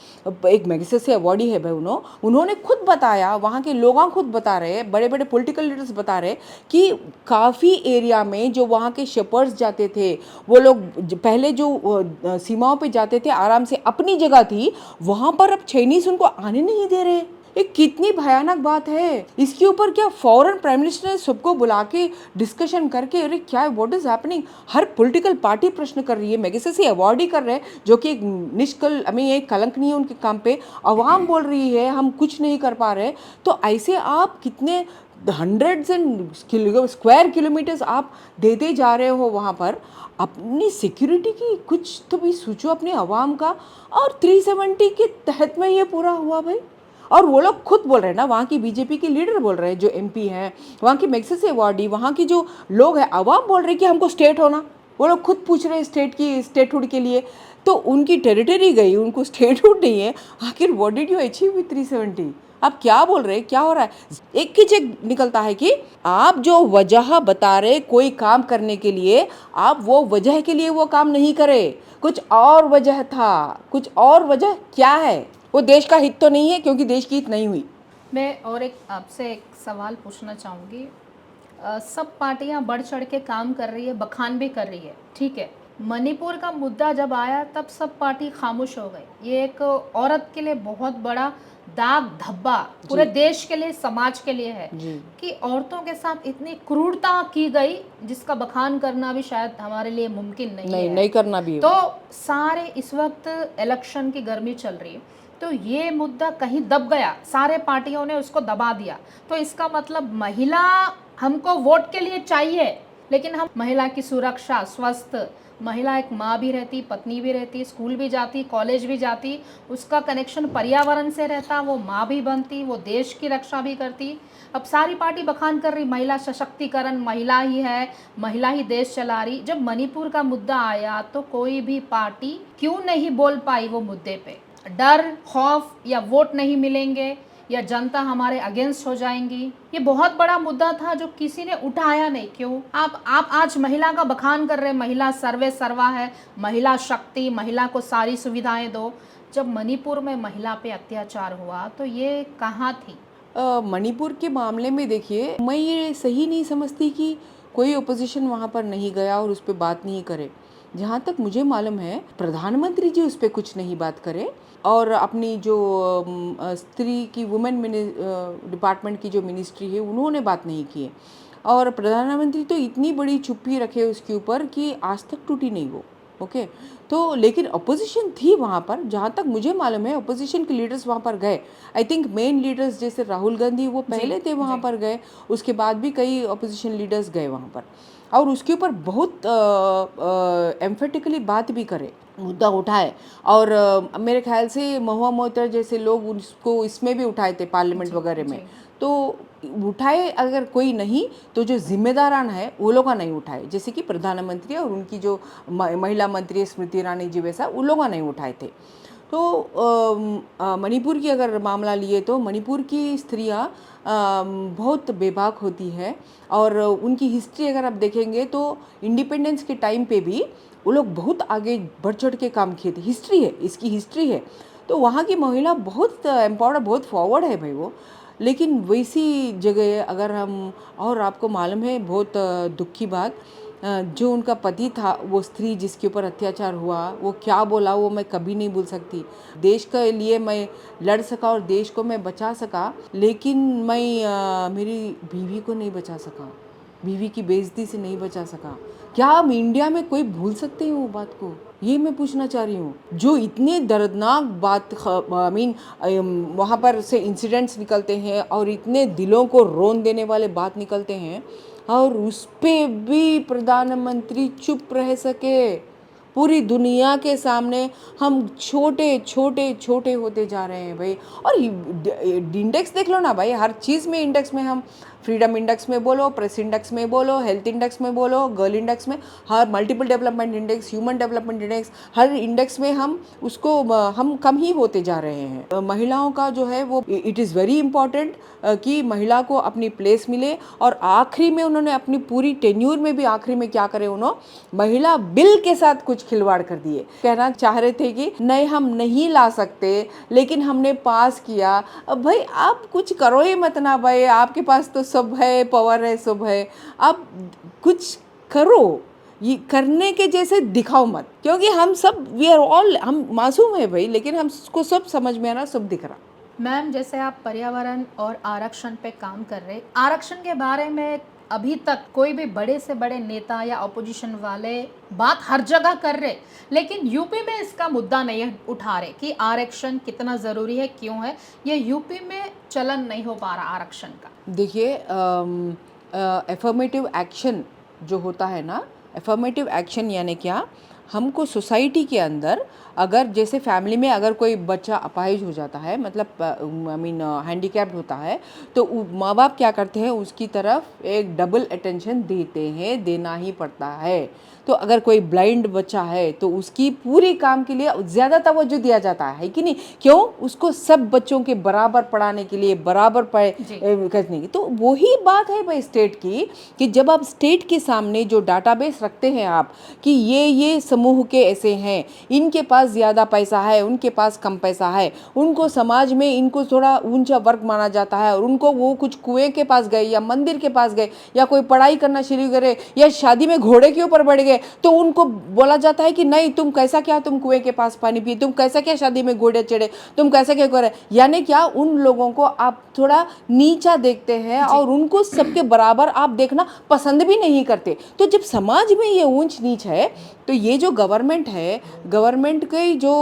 एक मैगसेसे अवॉर्डी है भाई, उन्होंने खुद बताया, वहाँ के लोग खुद बता रहे, बड़े बड़े पॉलिटिकल लीडर्स बता रहे कि काफ़ी एरिया में जो वहाँ के शेपर्ड्स जाते थे, वो लोग पहले जो सीमाओं पे जाते थे, आराम से अपनी जगह थी, वहाँ पर अब चाइनीज उनको आने नहीं दे रहे। ये कितनी भयानक बात है। इसके ऊपर क्या फौरन प्राइम मिनिस्टर ने सबको बुला के डिस्कशन करके, अरे क्या what is happening, her political party प्रश्न कर रही है, मैगसेसे अवॉर्ड ही कर रहे हैं, जो कि ये कलंक नहीं है उनके काम पे। अवाम बोल रही है हम कुछ नहीं कर पा रहे। तो ऐसे आप कितने हंड्रेड्स एंड स्क्वायर किलोमीटर्स आप देते जा रहे हो वहाँ पर, अपनी सिक्योरिटी की कुछ तो भी सोचो अपने अवाम का। और 370 के तहत में ये पूरा हुआ भाई। और वो लोग खुद बोल रहे हैं ना, वहाँ की बीजेपी के लीडर बोल रहे हैं, जो एमपी हैं, वहाँ की मैगसेसे अवॉर्डी, वहाँ की जो लोग हैं, अवाम बोल रहे हैं कि हमको स्टेट होना। वो लोग खुद पूछ रहे हैं स्टेटहुड के लिए। तो उनको टेरिटरी गई, उनको स्टेटहुड नहीं है। आखिर what did you achieve with 370? आप क्या बोल रहे हैं, क्या हो रहा है? एक ही चीज निकलता है कि आप जो वजह बता रहे कोई काम करने के लिए, आप वो वजह के लिए वो काम नहीं करे, कुछ और वजह था। कुछ और वजह क्या है? वो देश का हित तो नहीं है, क्योंकि देश की हित नहीं हुई। मैं और एक आपसे एक सवाल पूछना चाहूँगी। सब पार्टियां बढ़ चढ़ के काम कर रही है, बखान भी कर रही है, ठीक है। मणिपुर का मुद्दा जब आया तब सब पार्टी खामोश हो गई। ये एक औरत के लिए बहुत बड़ा दाग धब्बा पूरे देश के लिए, समाज के लिए है जी। कि औरतों के साथ इतनी क्रूरता की गई, जिसका बखान करना भी शायद हमारे लिए मुमकिन नहीं है। नहीं करना भी है। तो सारे इस वक्त इलेक्शन की गर्मी चल रही है, तो ये मुद्दा कहीं दब गया, सारे पार्टियों ने उसको दबा दिया। तो इसका मतलब महिला हमको वोट के लिए चाहिए, लेकिन हम महिला की सुरक्षा, स्वस्थ महिला, एक माँ भी रहती, पत्नी भी रहती, स्कूल भी जाती, कॉलेज भी जाती, उसका कनेक्शन पर्यावरण से रहता, वो माँ भी बनती, वो देश की रक्षा भी करती। अब सारी पार्टी बखान कर रही महिला सशक्तिकरण, महिला ही है, महिला ही देश चला रही। जब मणिपुर का मुद्दा आया तो कोई भी पार्टी क्यों नहीं बोल पाई वो मुद्दे पे? डर, खौफ, या वोट नहीं मिलेंगे, या जनता हमारे अगेंस्ट हो जाएंगी? ये बहुत बड़ा मुद्दा था जो किसी ने उठाया नहीं। क्यों? आप आज महिला का बखान कर रहे हैं, महिला सर्वे सर्वा है, महिला शक्ति, महिला को सारी सुविधाएं दो। जब मणिपुर में महिला पे अत्याचार हुआ तो ये कहाँ थी? मणिपुर के मामले में देखिए, मैं ये सही नहीं समझती कि कोई ओपोजिशन वहाँ पर नहीं गया और उस पर बात नहीं करे। जहाँ तक मुझे मालूम है, प्रधानमंत्री जी उस पर कुछ नहीं बात करे, और अपनी जो स्त्री की वुमेन डिपार्टमेंट की जो मिनिस्ट्री है, उन्होंने बात नहीं की है। और प्रधानमंत्री तो इतनी बड़ी चुप्पी रखे उसके ऊपर कि आज तक टूटी नहीं वो। ओके, तो लेकिन अपोजिशन थी वहाँ पर, जहाँ तक मुझे मालूम है अपोजिशन के लीडर्स वहाँ पर गए। आई थिंक मेन लीडर्स जैसे राहुल गांधी वो पहले थे वहाँ पर गए, उसके बाद भी कई अपोजिशन लीडर्स गए वहाँ पर, और उसके ऊपर बहुत एम्फेटिकली बात भी करे, मुद्दा उठाए। और मेरे ख्याल से महुआ मोइत्रा जैसे लोग उसको इसमें भी उठाए थे, पार्लियामेंट वगैरह में। तो उठाए अगर कोई नहीं, तो जो जिम्मेदारान है वो लोग नहीं उठाए, जैसे कि प्रधानमंत्री और उनकी जो महिला मंत्री स्मृति ईरानी जी वैसा, उन लोग नहीं उठाए थे। तो मणिपुर की अगर मामला लिए तो मणिपुर की स्त्रियां बहुत बेबाक होती है, और उनकी हिस्ट्री अगर आप देखेंगे तो इंडिपेंडेंस के टाइम पे भी वो लोग बहुत आगे बढ़ चढ़ के काम किए थे। हिस्ट्री है, इसकी हिस्ट्री है। तो वहाँ की महिला बहुत एम्पावर्ड, बहुत फॉरवर्ड है भाई वो। लेकिन वैसी जगह अगर हम, और आपको मालूम है बहुत दुख की बात, जो उनका पति था, वो स्त्री जिसके ऊपर अत्याचार हुआ, वो क्या बोला वो मैं कभी नहीं भूल सकती। देश के लिए मैं लड़ सका और देश को मैं बचा सका, लेकिन मैं मेरी बीवी को नहीं बचा सका, बीवी की बेइज्जती से नहीं बचा सका। क्या हम इंडिया में कोई भूल सकते हैं वो बात को? ये मैं पूछना चाह रही हूँ। जो इतने दर्दनाक बात, आई मीन वहाँ पर से इंसिडेंट्स निकलते हैं और इतने दिलों को रोन देने वाले बात निकलते हैं, और उस पे भी प्रधानमंत्री चुप रह सके। पूरी दुनिया के सामने हम छोटे छोटे छोटे होते जा रहे हैं भाई। और इंडेक्स देख लो ना भाई, हर चीज़ में इंडेक्स में हम, फ्रीडम इंडेक्स में बोलो, प्रेस इंडेक्स में बोलो, हेल्थ इंडेक्स में बोलो, गर्ल इंडेक्स में, हर multiple development index, human development index, हर इंडेक्स में हम कम ही होते जा रहे हैं। महिलाओं का जो है वो, इट इज़ वेरी इंपॉर्टेंट कि महिला को अपनी प्लेस मिले। और आखिरी में उन्होंने अपनी पूरी टेन्यूर में भी आखिरी में क्या करे, उन्होंने महिला बिल के साथ कुछ खिलवाड़ कर दिए। कहना चाह रहे थे कि नहीं हम नहीं ला सकते, लेकिन हमने पास किया। अब भाई आप कुछ करो ही मत ना भाई, आपके पास तो सब है, पावर है, सब है, आप कुछ करो। ये करने के जैसे दिखाओ मत, क्योंकि हम सब, वी आर ऑल, हम मासूम है भाई, लेकिन हमको सब समझ में आ रहा, सब दिख रहा। मैम, जैसे आप पर्यावरण और आरक्षण पे काम कर रहे, आरक्षण के बारे में अभी तक कोई भी बड़े से बड़े नेता या अपोजिशन वाले बात हर जगह कर रहे, लेकिन यूपी में इसका मुद्दा नहीं उठा रहे कि आरक्षण कितना ज़रूरी है, क्यों है। ये यूपी में चलन नहीं हो पा रहा आरक्षण का। देखिए, एफर्मेटिव एक्शन जो होता है ना, एफर्मेटिव एक्शन यानी क्या, हमको सोसाइटी के अंदर अगर जैसे फैमिली में अगर कोई बच्चा अपाहिज हो जाता है, मतलब आई मीन हैंडीकैप्ड होता है, तो माँ बाप क्या करते हैं, उसकी तरफ एक डबल अटेंशन देते हैं, देना ही पड़ता है। तो अगर कोई ब्लाइंड बच्चा है तो उसकी पूरी काम के लिए ज़्यादा तवज्जो दिया जाता है कि नहीं? क्यों? उसको सब बच्चों के बराबर पढ़ाने के लिए, बराबर करने की। तो वही बात है भाई स्टेट की, कि जब आप स्टेट के सामने जो डाटाबेस रखते हैं आप, कि ये समूह के ऐसे हैं, इनके पास ज़्यादा पैसा है, उनके पास कम पैसा है, उनको समाज में इनको थोड़ा ऊंचा वर्ग माना जाता है, और उनको वो कुछ कुएं के पास गए या मंदिर के पास गए या कोई पढ़ाई करना शुरू करे या शादी में घोड़े के ऊपर बढ़ गए, तो उनको बोला जाता है कि नहीं, तुम कैसा क्या, तुम कुएं के पास पानी पिए, तुम कैसा क्या शादी में घोड़े चढ़े, तुम कैसा क्या करे। यानी क्या, उन लोगों को आप थोड़ा नीचा देखते हैं और उनको सबके बराबर आप देखना पसंद भी नहीं करते। तो जब समाज में ये ऊंच नीच है, तो ये जो गवर्नमेंट है, गवर्नमेंट के जो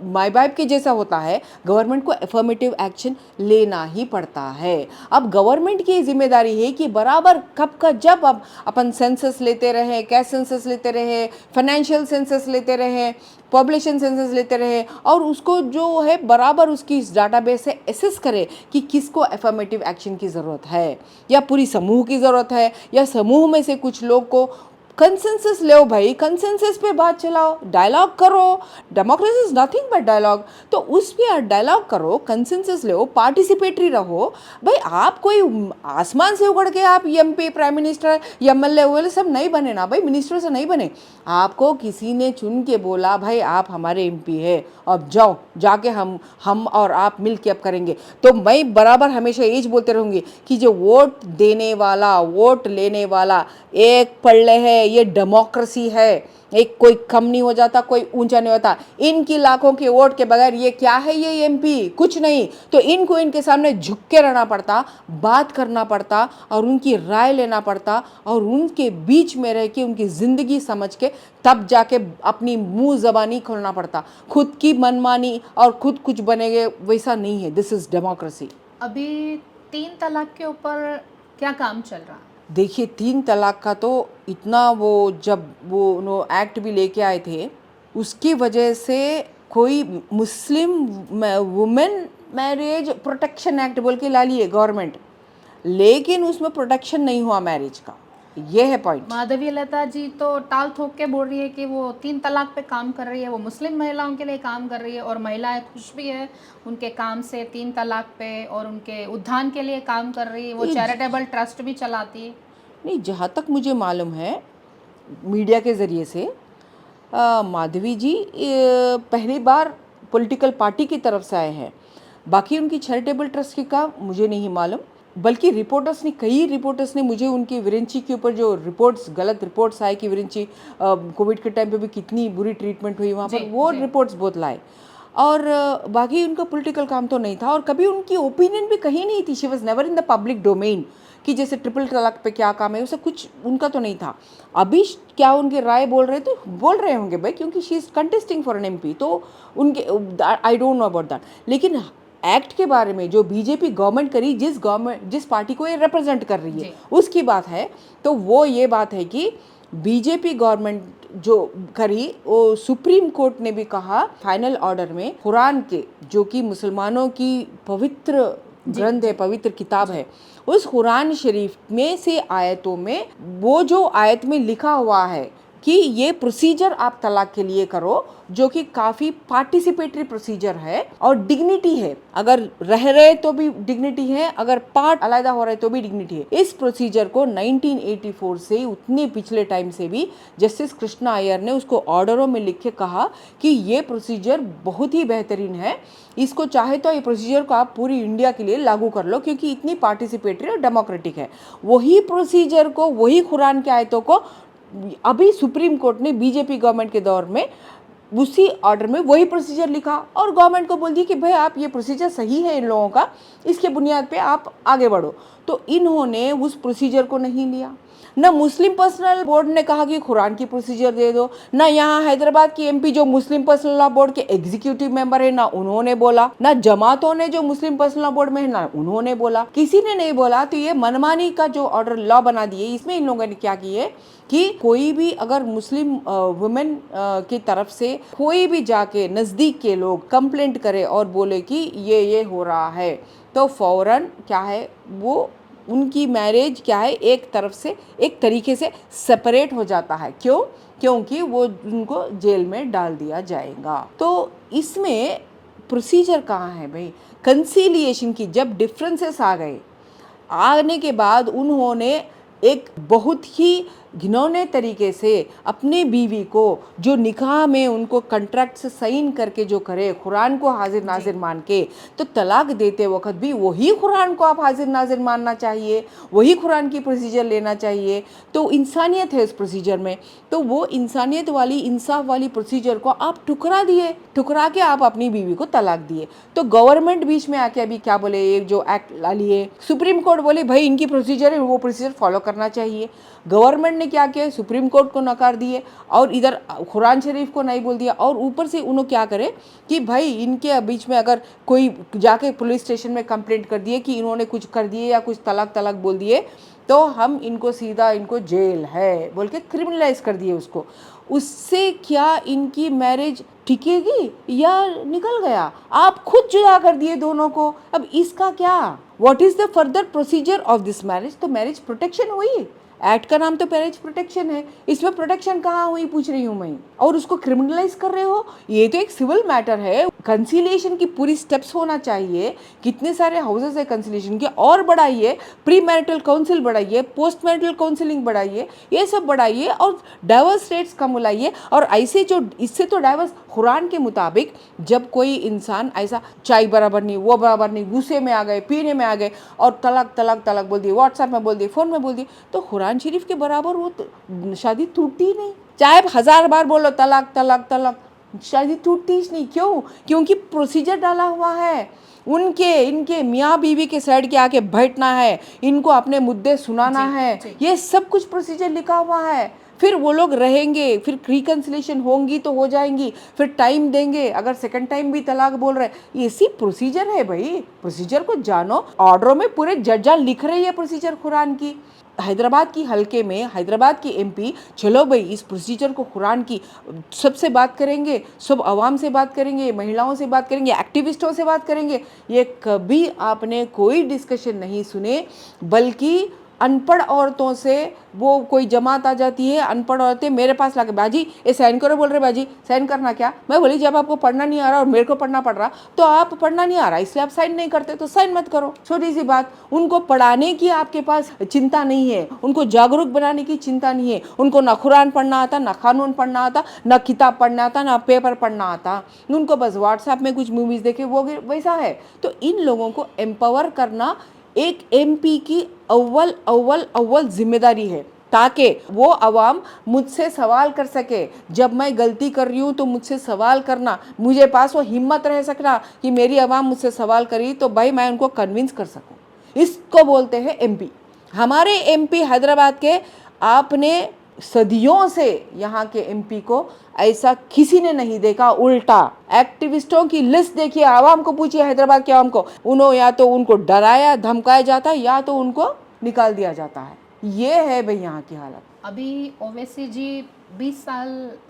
माई बाप के जैसा होता है, गवर्नमेंट को अफर्मेटिव एक्शन लेना ही पड़ता है। अब गवर्नमेंट की जिम्मेदारी है कि बराबर कब का जब अब अपन सेंसस लेते रहे, कैश सेंसस लेते रहे, फाइनेंशियल सेंसस लेते रहे, पॉपुलेशन सेंसस लेते रहे, और उसको जो है बराबर उसकी इस डाटाबेस से एसेस करे कि किसको अफर्मेटिव एक्शन की ज़रूरत है, या पूरी समूह की ज़रूरत है, या समूह में से कुछ लोग को कंसेंसस ले भाई, कंसेंसस पे बात चलाओ, डायलॉग करो। Democracy is nothing but dialogue. तो उस पर डायलॉग करो, कंसेंसस लो, पार्टिसिपेटरी रहो। भाई आप कोई आसमान से उगड़ के आप एमपी, प्राइम मिनिस्टर, एमएलए वो सब नहीं बने ना भाई, मिनिस्टर से नहीं बने। आपको किसी ने चुन के बोला भाई आप हमारे एमपी है, अब जाओ, जाके हम और आप मिल के अब करेंगे। तो मैं बराबर हमेशा यही बोलते रहूँगी कि जो वोट देने वाला, वोट लेने वाला एक पल्ले है, ये डेमोक्रेसी है, एक कोई कम नहीं हो जाता, कोई ऊंचा नहीं होता। इनकी लाखों के वोट के बगैर ये क्या है, ये एमपी कुछ नहीं। तो इनको इनके सामने झुक के रहना पड़ता, बात करना पड़ता, और उनकी राय लेना पड़ता, और उनके बीच में रह के उनकी ज़िंदगी समझ के तब जाके अपनी मुंह ज़बानी खोलना पड़ता। खुद की मनमानी और खुद कुछ बनेंगे, वैसा नहीं है। This is democracy. अभी 3 तलाक के ऊपर क्या काम चल रहा है? देखिए, 3 तलाक का तो इतना, वो जब वो एक्ट भी लेके आए थे, उसकी वजह से कोई Muslim women marriage protection act बोल के ला लिए गवर्नमेंट, लेकिन उसमें प्रोटेक्शन नहीं हुआ मैरिज का। ये है पॉइंट। माधवी लता जी तो टाल ठोक के बोल रही है कि वो 3 तलाक पे काम कर रही है, वो मुस्लिम महिलाओं के लिए काम कर रही है, और महिलाएं खुश भी है उनके काम से 3 तलाक पे, और उनके उत्थान के लिए काम कर रही है। वो चैरिटेबल ट्रस्ट भी चलाती है। नहीं, जहाँ तक मुझे मालूम है मीडिया के ज़रिए से, माधवी जी पहली बार पॉलिटिकल पार्टी की तरफ से आए हैं। बाकी उनकी चैरिटेबल ट्रस्ट की का मुझे नहीं मालूम। बल्कि कई रिपोर्टर्स ने मुझे उनकी विरंची के ऊपर जो रिपोर्ट्स, गलत रिपोर्ट्स आए कि विरंची कोविड के टाइम पे भी कितनी बुरी ट्रीटमेंट हुई वहाँ पर, वो रिपोर्ट्स बहुत लाए। और बाकी उनका पॉलिटिकल काम तो नहीं था, और कभी उनकी ओपिनियन भी कहीं नहीं थी। She was never in the public domain कि जैसे ट्रिपल तलाक पे क्या काम है, वैसा कुछ उनका तो नहीं था। अभी क्या उनके राय बोल रहे, तो बोल रहे होंगे भाई, क्योंकि she is contesting for an MP, तो उनके I don't know about that. लेकिन एक्ट के बारे में जो बीजेपी गवर्नमेंट करी, जिस पार्टी को ये रिप्रेजेंट कर रही है, उसकी बात है। तो वो ये बात है कि बीजेपी गवर्नमेंट जो करी, वो सुप्रीम कोर्ट ने भी कहा फाइनल ऑर्डर में, कुरान के जो कि मुसलमानों की पवित्र ग्रंथ है, पवित्र किताब है, उस कुरान शरीफ में से आयतों में वो जो आयत में लिखा हुआ है कि ये प्रोसीजर आप तलाक के लिए करो, जो कि काफ़ी पार्टिसिपेटरी प्रोसीजर है और डिग्निटी है। अगर रह रहे तो भी डिग्निटी है, अगर पार्ट अलग हो रहे तो भी डिग्निटी है। इस प्रोसीजर को 1984 से, उतने पिछले टाइम से भी जस्टिस कृष्णा अय्यर ने उसको ऑर्डरों में लिख के कहा कि ये प्रोसीजर बहुत ही बेहतरीन है, इसको चाहे तो ये प्रोसीजर को आप पूरी इंडिया के लिए लागू कर लो, क्योंकि इतनी पार्टिसिपेटरी और डेमोक्रेटिक है। वही प्रोसीजर को, वही कुरान के आयतों को अभी सुप्रीम कोर्ट ने बीजेपी गवर्नमेंट के दौर में उसी ऑर्डर में वही प्रोसीजर लिखा, और गवर्नमेंट को बोल दिया कि भाई आप ये प्रोसीजर सही है इन लोगों का, इसके बुनियाद पे आप आगे बढ़ो। तो इन्होंने उस प्रोसीजर को नहीं लिया। ना मुस्लिम पर्सनल बोर्ड ने कहा कि कुरान की प्रोसीजर दे दो, ना यहाँ हैदराबाद की एमपी जो मुस्लिम पर्सनल लॉ बोर्ड के एग्जीक्यूटिव मेंबर है ना उन्होंने बोला, ना जमातों ने जो मुस्लिम पर्सनल लॉ बोर्ड में है ना उन्होंने बोला, किसी ने नहीं बोला। तो ये मनमानी का जो ऑर्डर लॉ बना दिए, इसमें इन लोगों ने क्या किए कि कोई भी अगर मुस्लिम वुमेन की तरफ से कोई भी जाके नज़दीक के लोग कंप्लेंट करे और बोले कि ये हो रहा है, तो फौरन क्या है वो उनकी मैरिज क्या है एक तरफ से एक तरीके से सेपरेट हो जाता है। क्यों? क्योंकि वो उनको जेल में डाल दिया जाएगा। तो इसमें प्रोसीजर कहाँ है भाई? कंसीलिएशन की जब डिफरेंसेस आ गए, आने के बाद उन्होंने एक बहुत ही घिनौने तरीके से अपने बीवी को जो निकाह में उनको कॉन्ट्रैक्ट से साइन करके जो करे, कुरान को हाजिर नाजिर मान के, तो तलाक देते वक्त भी वही कुरान को आप हाजिर नाजिर मानना चाहिए, वही कुरान की प्रोसीजर लेना चाहिए। तो इंसानियत है उस प्रोसीजर में, तो वो इंसानियत वाली इंसाफ वाली प्रोसीजर को आप ठुकरा दिए, ठुकरा के आप अपनी बीवी को तलाक दिए। तो गवर्नमेंट बीच में आके अभी क्या बोले, ये जो एक्ट ला लिए, सुप्रीम कोर्ट बोले भाई इनकी प्रोसीजर है वो प्रोसीजर फॉलो करना चाहिए। गवर्नमेंट ने क्या किया, सुप्रीम कोर्ट को नकार दिए और इधर कुरान शरीफ को नहीं बोल दिया, और ऊपर से उन्होंने क्या करे कि भाई इनके बीच में अगर कोई जाके पुलिस स्टेशन में कंप्लेंट कर दिए कि इन्होंने कुछ कर दिए या कुछ तलाक तलाक बोल दिए, तो हम इनको सीधा इनको जेल है बोल के क्रिमिनलाइज कर दिए उसको। उससे क्या इनकी मैरिज टिकेगी या निकल गया? आप खुद जुदा कर दिए दोनों को। अब इसका क्या, what is the further procedure of this marriage? तो मैरिज प्रोटेक्शन हुई, एक्ट का नाम तो मैरिज प्रोटेक्शन है, इसमें प्रोटेक्शन कहाँ हुई पूछ रही हूँ मैं, और उसको क्रिमिनलाइज कर रहे हो। ये तो एक सिविल मैटर है, कंसीलिएशन की पूरी स्टेप्स होना चाहिए। कितने सारे हाउसेस है कंसीलिएशन के, और बढ़ाइए, प्री मैरिटल काउंसिल बढ़ाइए, पोस्ट मैरिटल काउंसिलिंग बढ़ाइए, ये सब बढ़ाइए और डाइवर्स रेट्स कम लाइए। और ऐसे जो इससे तो डाइवर्स कुरान के मुताबिक जब कोई इंसान ऐसा चाय बराबर नहीं, वो बराबर नहीं, गुस्से में आ गए, पीने में आ गए और तलाक तलाक तलाक बोल दिए, व्हाट्सएप में बोल दिए, फ़ोन में बोल दिए, तो कुरान शरीफ के बराबर वो शादी टूटती ही नहीं। चाहे 1000 बार बोलो तलाक तलाक तलाक, शादी टूटती ही नहीं। क्यों? क्योंकि प्रोसीजर डाला हुआ है। उनके इनके मियाँ बीवी के साइड के आके बैठना है, इनको अपने मुद्दे सुनाना है, ये सब कुछ प्रोसीजर लिखा हुआ है। फिर वो लोग रहेंगे, फिर रिकन्सिलेशन होंगी तो हो जाएंगी, फिर टाइम देंगे, अगर सेकंड टाइम भी तलाक बोल रहे, ये सी प्रोसीजर है भाई। प्रोसीजर को जानो, ऑर्डरों में पूरे जज्जा लिख रही है प्रोसीजर कुरान की। हैदराबाद की हलके में हैदराबाद की एमपी, चलो भाई इस प्रोसीजर को कुरान की सबसे बात करेंगे, सब आवाम से बात करेंगे, महिलाओं से बात करेंगे, एक्टिविस्टों से बात करेंगे। ये कभी आपने कोई डिस्कशन नहीं सुने, बल्कि अनपढ़ औरतों से वो कोई जमात आ जाती है, अनपढ़ औरतें मेरे पास लाके, बाजी ये साइन करो, बोल रहे बाजी साइन करना क्या? मैं बोली जब आपको पढ़ना नहीं आ रहा और मेरे को पढ़ना पड़ रहा, तो आप पढ़ना नहीं आ रहा इसलिए आप साइन नहीं करते, तो साइन मत करो। छोटी सी बात। उनको पढ़ाने की आपके पास चिंता नहीं है, उनको जागरूक बनाने की चिंता नहीं है। उनको ना कुरान पढ़ना आता, ना कानून पढ़ना आता, ना किताब पढ़ना आता, ना पेपर पढ़ना आता, उनको बस व्हाट्सएप में कुछ मूवीज़ देखे वो वैसा है। तो इन लोगों को एम्पावर करना एक एमपी की अव्वल अव्वल अव्वल जिम्मेदारी है, ताकि वो अवाम मुझसे सवाल कर सके। जब मैं गलती कर रही हूँ तो मुझसे सवाल करना, मुझे पास वो हिम्मत रह सकना कि मेरी अवाम मुझसे सवाल करी तो भाई मैं उनको कन्विंस कर सकूँ। इसको बोलते हैं एमपी। हमारे एमपी हैदराबाद के, आपने सदियों से यहाँ के एमपी को ऐसा किसी ने नहीं देखा। उल्टा एक्टिविस्टों की लिस्ट देखिए, आवाम को पूछिए, हैदराबाद के आवाम को, उन्होंने या तो उनको डराया धमकाया जाता है या तो उनको निकाल दिया जाता है। ये है भाई यहाँ की हालत। अभी ओवैसी जी 20 साल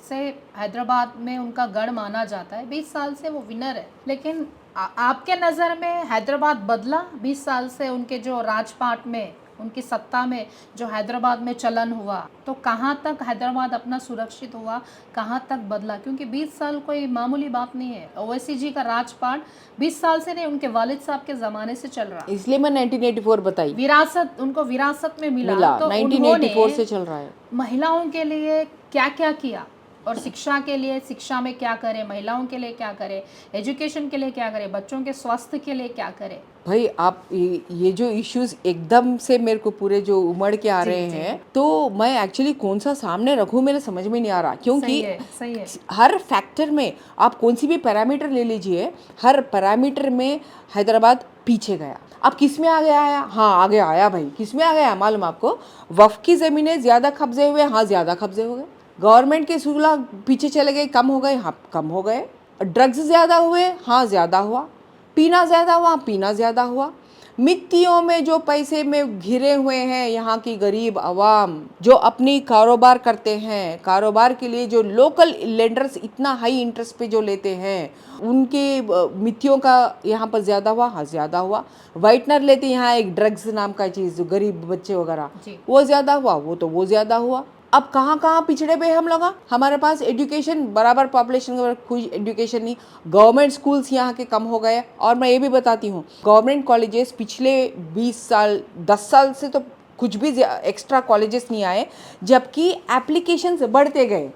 से हैदराबाद में उनका गढ़ माना जाता है, 20 साल से वो विनर है, लेकिन आपके नज़र में हैदराबाद बदला 20 साल से? उनके जो राजपाट में, उनकी सत्ता में जो हैदराबाद में चलन हुआ, तो कहाँ तक हैदराबाद अपना सुरक्षित हुआ, कहाँ तक बदला? क्योंकि 20 साल कोई मामूली बात नहीं है। ओवैसी जी का राजपाट 20 साल से नहीं, उनके वालिद साहब के ज़माने से चल रहा है। इसलिए मैं 1984 बताई, विरासत उनको विरासत में मिला तो 1984 से चल रहा है। महिलाओं के लिए क्या क्या किया? और शिक्षा के लिए, शिक्षा में क्या करें, महिलाओं के लिए क्या करें, एजुकेशन के लिए क्या करें, बच्चों के स्वास्थ्य के लिए क्या करें? भाई आप ये जो इश्यूज एकदम से मेरे को पूरे जो उमड़ के आ जी, रहे जी। हैं, तो मैं एक्चुअली कौन सा सामने रखूं मेरे समझ में नहीं आ रहा, क्योंकि सही है, सही है। हर फैक्टर में आप कौन सी भी पैरामीटर ले लीजिए, हर पैरामीटर में हैदराबाद पीछे गया। अब किस में आगे आया? हाँ आगे आया भाई, किस में आ गया मालूम आपको? वक्फ की ज़मीनें ज़्यादा कब्जे हुए, हाँ ज़्यादा कब्जे हो गए। गवर्नमेंट के सुलह पीछे चले गए, कम हो गए, हाँ कम हो गए। ड्रग्स ज़्यादा हुए, हाँ ज़्यादा हुआ। पीना ज़्यादा हुआ, पीना ज़्यादा हुआ। मित्तियों में जो पैसे में घिरे हुए हैं यहाँ की गरीब आवाम, जो अपनी कारोबार करते हैं, कारोबार के लिए जो लोकल लेंडर्स इतना हाई इंटरेस्ट पे जो लेते हैं, उनके मित्तियों का यहाँ पर ज़्यादा हुआ, हाँ ज़्यादा हुआ। वाइटनर लेते यहाँ एक ड्रग्स नाम का चीज़, जो गरीब बच्चे वगैरह, वो ज़्यादा हुआ, वो ज़्यादा हुआ। अब कहाँ कहाँ पिछड़े पे हम लोग, हमारे पास एजुकेशन बराबर, पॉपुलेशन का कोई एजुकेशन नहीं। गवर्नमेंट स्कूल्स यहाँ के कम हो गए। और मैं ये भी बताती हूँ, गवर्नमेंट कॉलेजेस पिछले 20 साल 10 साल से तो कुछ भी एक्स्ट्रा कॉलेजेस नहीं आए, जबकि एप्लीकेशंस बढ़ते गए,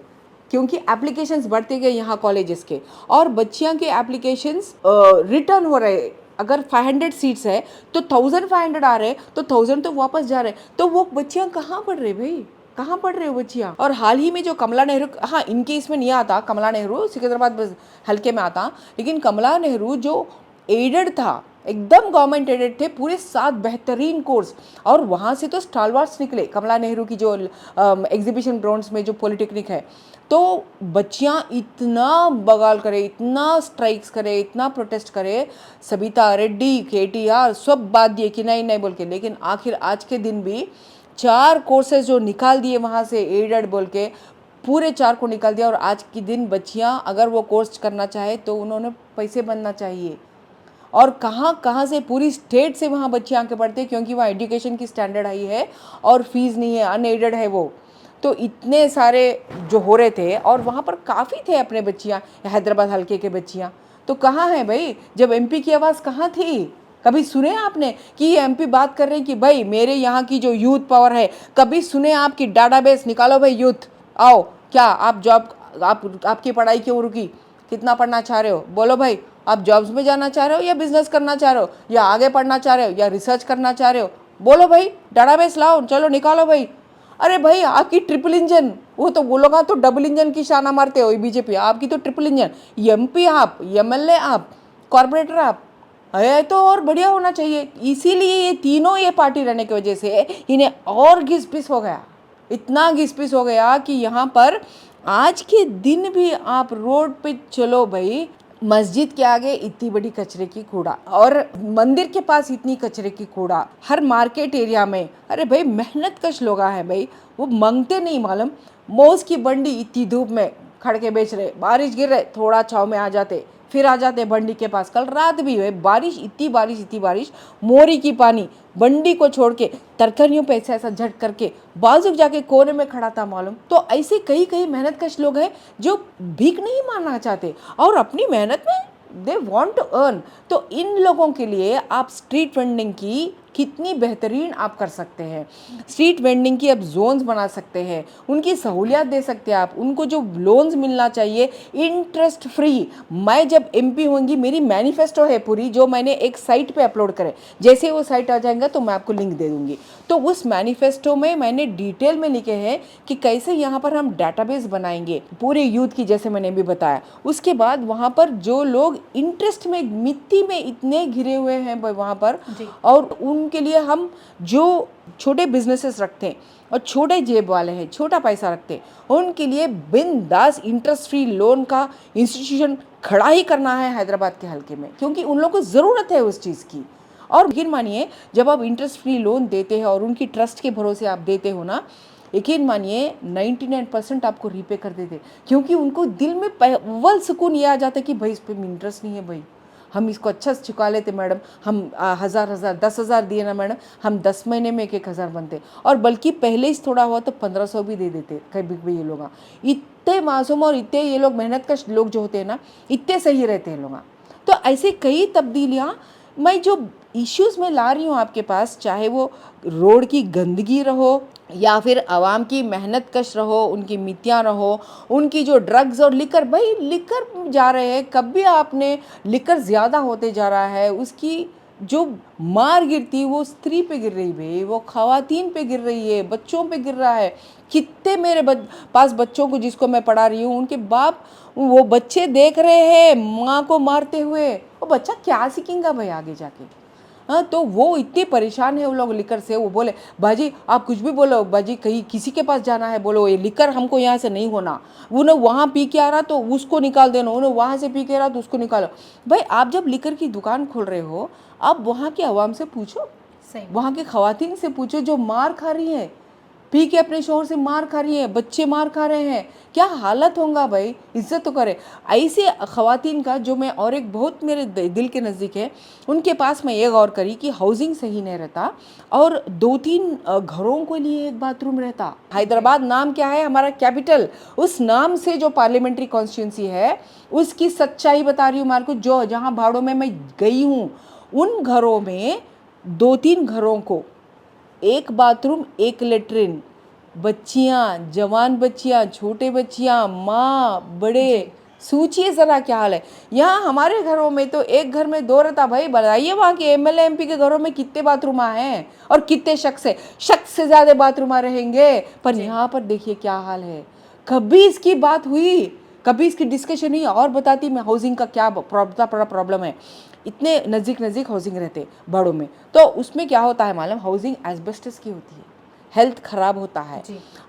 क्योंकि एप्लीकेशंस बढ़ते गए यहाँ कॉलेजेस के, और बच्चियों के एप्लीकेशंस रिटर्न हो रहे। अगर 500 सीट्स है तो 1500 आ रहे, तो 1000 तो वापस जा रहे। तो वो बच्चियाँ कहाँ पढ़ रहे भाई, कहाँ पढ़ रहे हो बच्चियाँ? और हाल ही में जो कमला नेहरू, हाँ इनके इसमें नहीं आता, कमला नेहरू सिकंदराबाद हल्के में आता, लेकिन कमला नेहरू जो एडेड था, एकदम गवर्नमेंट एडेड थे, पूरे 7 बेहतरीन कोर्स, और वहाँ से तो स्टालवार्स निकले। कमला नेहरू की जो एग्जीबिशन ग्राउंड्स में जो पॉलिटेक्निक है, तो बच्चियाँ इतना बवाल करे, इतना स्ट्राइक्स करे, इतना प्रोटेस्ट करे, सबिता रेड्डी, केटीआर सब बात दिए कि नहीं नहीं बोल के, लेकिन आखिर आज के दिन भी 4 कोर्सेज जो निकाल दिए वहाँ से एडेड बोल के, पूरे 4 को निकाल दिया। और आज के दिन बच्चियाँ अगर वो कोर्स करना चाहे तो उन्होंने पैसे बनना चाहिए। और कहाँ कहाँ से, पूरी स्टेट से वहाँ बच्चे आके पढ़ते, क्योंकि वहाँ एजुकेशन की स्टैंडर्ड हाई है और फीस नहीं है, अनएडेड है वो। तो इतने सारे जो हो रहे थे, और वहाँ पर काफ़ी थे अपने बच्चियाँ, हैदराबाद हल्के के बच्चियाँ। तो कहाँ है भाई, जब एमपी की आवाज़ कहाँ थी? कभी सुने आपने कि ये एमपी बात कर रहे हैं कि भाई मेरे यहाँ की जो यूथ पावर है? कभी सुने आपकी डाटाबेस निकालो भाई, यूथ आओ, क्या आप जॉब, आपकी पढ़ाई क्यों रुकी? कितना पढ़ना चाह रहे हो? बोलो भाई, आप जॉब्स में जाना चाह रहे हो, या बिजनेस करना चाह रहे हो, या आगे पढ़ना चाह रहे हो, या रिसर्च करना चाह रहे हो? बोलो भाई, डाटाबेस लाओ, चलो निकालो भाई। अरे भाई आपकी ट्रिपल इंजन, वो तो बोलोगा तो डबल इंजन की शाना मारते हो बीजेपी, आपकी तो ट्रिपल इंजन, एमपी आप, एमएलए आप, कॉर्पोरेटर आप, है तो और बढ़िया होना चाहिए। इसीलिए ये तीनों, ये पार्टी रहने की वजह से इन्हें और घिस-पिस हो गया, इतना घिस-पिस हो गया कि यहाँ पर आज के दिन भी आप रोड पे चलो भाई, मस्जिद के आगे इतनी बड़ी कचरे की कूड़ा, और मंदिर के पास इतनी कचरे की कूड़ा, हर मार्केट एरिया में। अरे भाई मेहनत कश लोग हैं भाई, वो मांगते नहीं मालूम। मौज की बंडी इतनी धूप में खड़ के बेच रहे, बारिश गिर रहे, थोड़ा छाव में आ जाते, फिर आ जाते बंडी के पास। कल रात भी हुए बारिश, इतनी बारिश, मोरी की पानी, बंडी को छोड़ के तरकरियों पे ऐसा झट करके बाजू जाके कोने में खड़ा था मालूम। तो ऐसे कई कई मेहनत कश लोग हैं जो भीख नहीं मानना चाहते, और अपनी मेहनत में दे वांट टू अर्न। तो इन लोगों के लिए आप स्ट्रीट वेंडिंग की कितनी बेहतरीन आप कर सकते हैं। स्ट्रीट वेंडिंग की आप जोन्स बना सकते हैं, उनकी सहूलियत दे सकते हैं आप, उनको जो लोन्स मिलना चाहिए इंटरेस्ट फ्री। मैं जब एमपी होंगी, मेरी मैनिफेस्टो है पूरी, जो मैंने एक साइट पे अपलोड करे, जैसे वो साइट आ जाएगा तो मैं आपको लिंक दे दूंगी। तो उस मैनिफेस्टो में मैंने डिटेल में लिखे हैं कि कैसे यहाँ पर हम डाटाबेस बनाएंगे पूरे यूथ की, जैसे मैंने भी बताया। उसके बाद वहाँ पर जो लोग इंटरेस्ट में, मिट्टी में इतने घिरे हुए हैं वहाँ पर, और उनके लिए हम जो छोटे बिजनेसेस रखते हैं और छोटे जेब वाले हैं, छोटा पैसा रखते हैं, उनके लिए बिंदास इंटरेस्ट फ्री लोन का इंस्टीट्यूशन खड़ा ही करना है हैदराबाद के हल्के में, क्योंकि उन लोगों को ज़रूरत है उस चीज़ की। और यकीन मानिए, जब आप इंटरेस्ट फ्री लोन देते हैं और उनकी ट्रस्ट के भरोसे आप देते हो ना, यकीन मानिए 99% आपको रीपे कर देते, क्योंकि उनको दिल में अव्वल सुकून ये आ जाता है कि भाई इस पर इंटरेस्ट नहीं है, भाई हम इसको अच्छा से चुका लेते मैडम, हम 1000 10,000 दिए ना मैडम, हम 10 महीने में 1,000 बनते, और बल्कि पहले ही थोड़ा हुआ तो 1500 भी दे देते कभी भी। ये लोग इतने मासूम और इतने ये लोग मेहनत कश लोग जो होते हैं ना, इतने सही रहते हैं लोग। तो ऐसे कई तब्दीलियाँ, मैं जो इश्यूज मैं ला रही हूँ आपके पास, चाहे वो रोड की गंदगी रहो या फिर आवाम की मेहनत कश रहो, उनकी मितियाँ रहो, उनकी जो ड्रग्स और लिकर, भाई लिकर जा रहे हैं, कभी आपने लिकर ज़्यादा होते जा रहा है, उसकी जो मार गिरती वो स्त्री पे गिर रही भाई, वो खवातीन पे गिर रही है, बच्चों पे गिर रहा है। कितने मेरे पास बच्चों को जिसको मैं पढ़ा रही हूँ, उनके बाप वो बच्चे देख रहे हैं माँ को मारते हुए, वो बच्चा क्या सीखेगा भाई आगे जाके। हाँ, तो वो इतने परेशान है वो लोग लिकर से, वो बोले बाजी आप कुछ भी बोलो, बाजी कहीं किसी के पास जाना है बोलो, ये लिकर हमको यहाँ से नहीं होना, उन्हें वहाँ पी के आ रहा तो उसको निकाल देना, उन्हें वहाँ से पी के आ रहा तो उसको निकालो। भाई आप जब लिकर की दुकान खोल रहे हो, आप वहाँ के आवाम से पूछो, सही वहाँ के खवातीन से पूछो जो मार खा रही हैं, पी के अपने शोहर से मार खा रही हैं, बच्चे मार खा रहे हैं, क्या हालत होगा भाई, इज्जत तो करे। ऐसे खवातीन का जो मैं, और एक बहुत मेरे दिल के नज़दीक है, उनके पास मैं ये गौर करी कि हाउसिंग सही नहीं रहता और 2-3 घरों के लिए एक बाथरूम रहता। हैदराबाद नाम क्या है हमारा कैपिटल, उस नाम से जो पार्लियामेंट्री कॉन्स्टिट्यूंसी है उसकी सच्चाई बता रही हूँ मार को, जो जहाँ भाड़ों में मैं गई हूँ उन घरों में 2-3 घरों को एक बाथरूम एक लेटरिन, बच्चियाँ, जवान बच्चियाँ, छोटे बच्चियाँ, माँ बड़े, सोचिए ज़रा क्या हाल है। यहाँ हमारे घरों में तो एक घर में 2 रहता भाई, बताइए वहाँ के एमएलए एमपी के घरों में कितने बाथरूम हैं और कितने शख्स है, शख्स से ज़्यादा बाथरूम रहेंगे। पर यहाँ पर देखिए क्या हाल है, कभी इसकी बात हुई, कभी इसकी डिस्कशन हुई। और बताती मैं हाउसिंग का क्या बड़ा प्रॉब्लम है, इतने नज़दीक नज़दीक हाउसिंग रहते बड़ों में, तो उसमें क्या होता है मालूम, हाउसिंग एस्बेस्टस की होती है, हेल्थ खराब होता है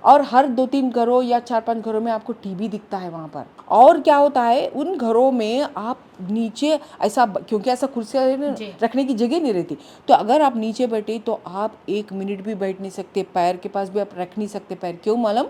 और हर 2-3 घरों या 4-5 घरों में आपको टीबी दिखता है वहाँ पर। और क्या होता है उन घरों में आप नीचे ऐसा, क्योंकि ऐसा कुर्सियाँ रखने की जगह नहीं रहती, तो अगर आप नीचे बैठे तो आप 1 मिनट भी बैठ नहीं सकते, पैर के पास भी आप रख नहीं सकते पैर। क्यों मालूम,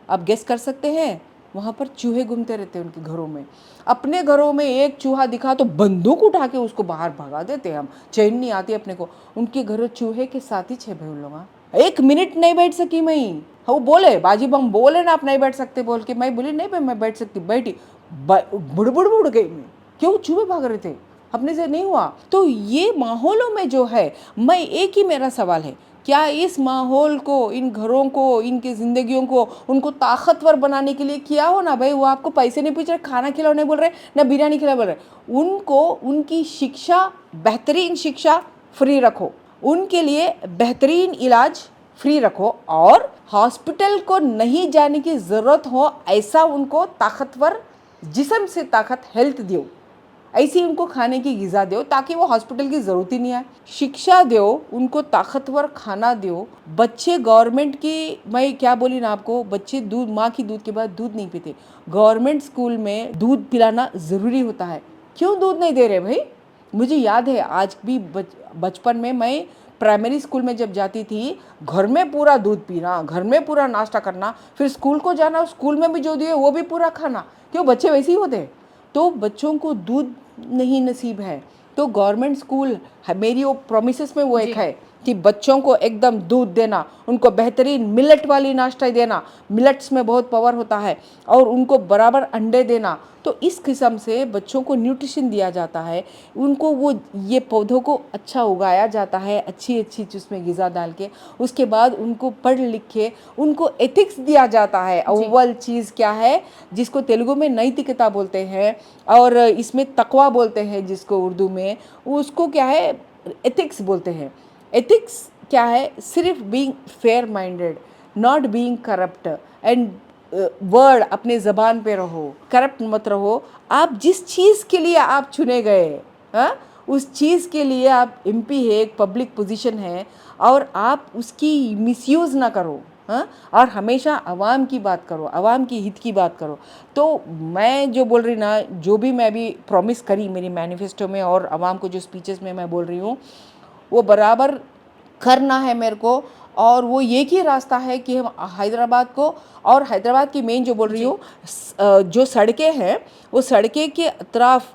आप गेस कर सकते हैं, वहाँ पर चूहे घूमते रहते हैं उनके घरों में। अपने घरों में एक चूहा दिखा तो बंदूक उठा के उसको बाहर भगा देते हैं, हम चैन नहीं आती अपने को। उनके घरों चूहे के साथ ही छे भाई उन लोग। 1 मिनट नहीं बैठ सकी मैं, वो बोले बाजी बम बोले ना आप नहीं बैठ सकते बोल के, मैं बोली नहीं भाई मैं बैठ सकती, बैठी, बुड़ गई मैं, क्यों चूहे भाग रहे थे, अपने से नहीं हुआ। तो ये माहौलों में जो है, मैं एक ही मेरा सवाल है, क्या इस माहौल को, इन घरों को, इनकी ज़िंदगियों को उनको ताकतवर बनाने के लिए किया हो ना भाई। वो आपको पैसे नहीं पूछ रहे, खाना खिलाओ नहीं बोल रहे, ना बिरयानी खिलाओ बोल रहे, उनको उनकी शिक्षा, बेहतरीन शिक्षा फ्री रखो, उनके लिए बेहतरीन इलाज फ्री रखो, और हॉस्पिटल को नहीं जाने की ज़रूरत हो ऐसा उनको ताकतवर जिस्म से ताकत, हेल्थ दो, ऐसी उनको खाने की ग़िज़ा दो ताकि वो हॉस्पिटल की ज़रूरत ही नहीं आए। शिक्षा दो, उनको ताकतवर खाना दो। बच्चे गवर्नमेंट की, मैं क्या बोली ना आपको, बच्चे दूध, माँ की दूध के बाद दूध नहीं पीते, गवर्नमेंट स्कूल में दूध पिलाना ज़रूरी होता है। क्यों दूध नहीं दे रहे भाई, मुझे याद है आज भी, बचपन में मैं प्राइमरी स्कूल में जब जाती थी, घर में पूरा दूध पीना, घर में पूरा नाश्ता करना, फिर स्कूल को जाना, स्कूल में भी जो दिए वो भी पूरा खाना। क्यों, बच्चे वैसे ही होते, तो बच्चों को दूध नहीं नसीब है। तो गवर्नमेंट स्कूल, मेरी वो प्रोमिसेस में वो एक है कि बच्चों को एकदम दूध देना, उनको बेहतरीन मिलेट वाली नाश्ता देना, मिलेट्स में बहुत पावर होता है, और उनको बराबर अंडे देना। तो इस किस्म से बच्चों को न्यूट्रिशन दिया जाता है, उनको वो ये पौधों को अच्छा उगाया जाता है, अच्छी अच्छी उसमें ग़िज़ा डाल के, उसके बाद उनको पढ़ लिख के उनको एथिक्स दिया जाता है। अव्वल चीज़ क्या है, जिसको तेलुगु में नैतिकता बोलते हैं और इसमें तकवा बोलते हैं जिसको उर्दू में, उसको क्या है एथिक्स बोलते हैं। एथिक्स क्या है, सिर्फ being fair minded, not being corrupt, and word अपने ज़बान पे रहो, करप्ट मत रहो। आप जिस चीज़ के लिए आप चुने गए, हाँ, उस चीज़ के लिए आप एमपी है, एक पब्लिक पोजीशन है, और आप उसकी मिसयूज़ ना करो, हाँ, और हमेशा आवाम की बात करो, आवाम की हित की बात करो। तो मैं जो बोल रही ना, जो भी मैं अभी प्रॉमिस करी मेरी मैनिफेस्टो में और आवाम को जो स्पीचेस में मैं बोल रही हूँ, वो बराबर करना है मेरे को। और वो एक ही रास्ता है कि हम हैदराबाद को, और हैदराबाद की मेन जो बोल रही हूँ, जो सड़कें हैं वो सड़कें के अतराफ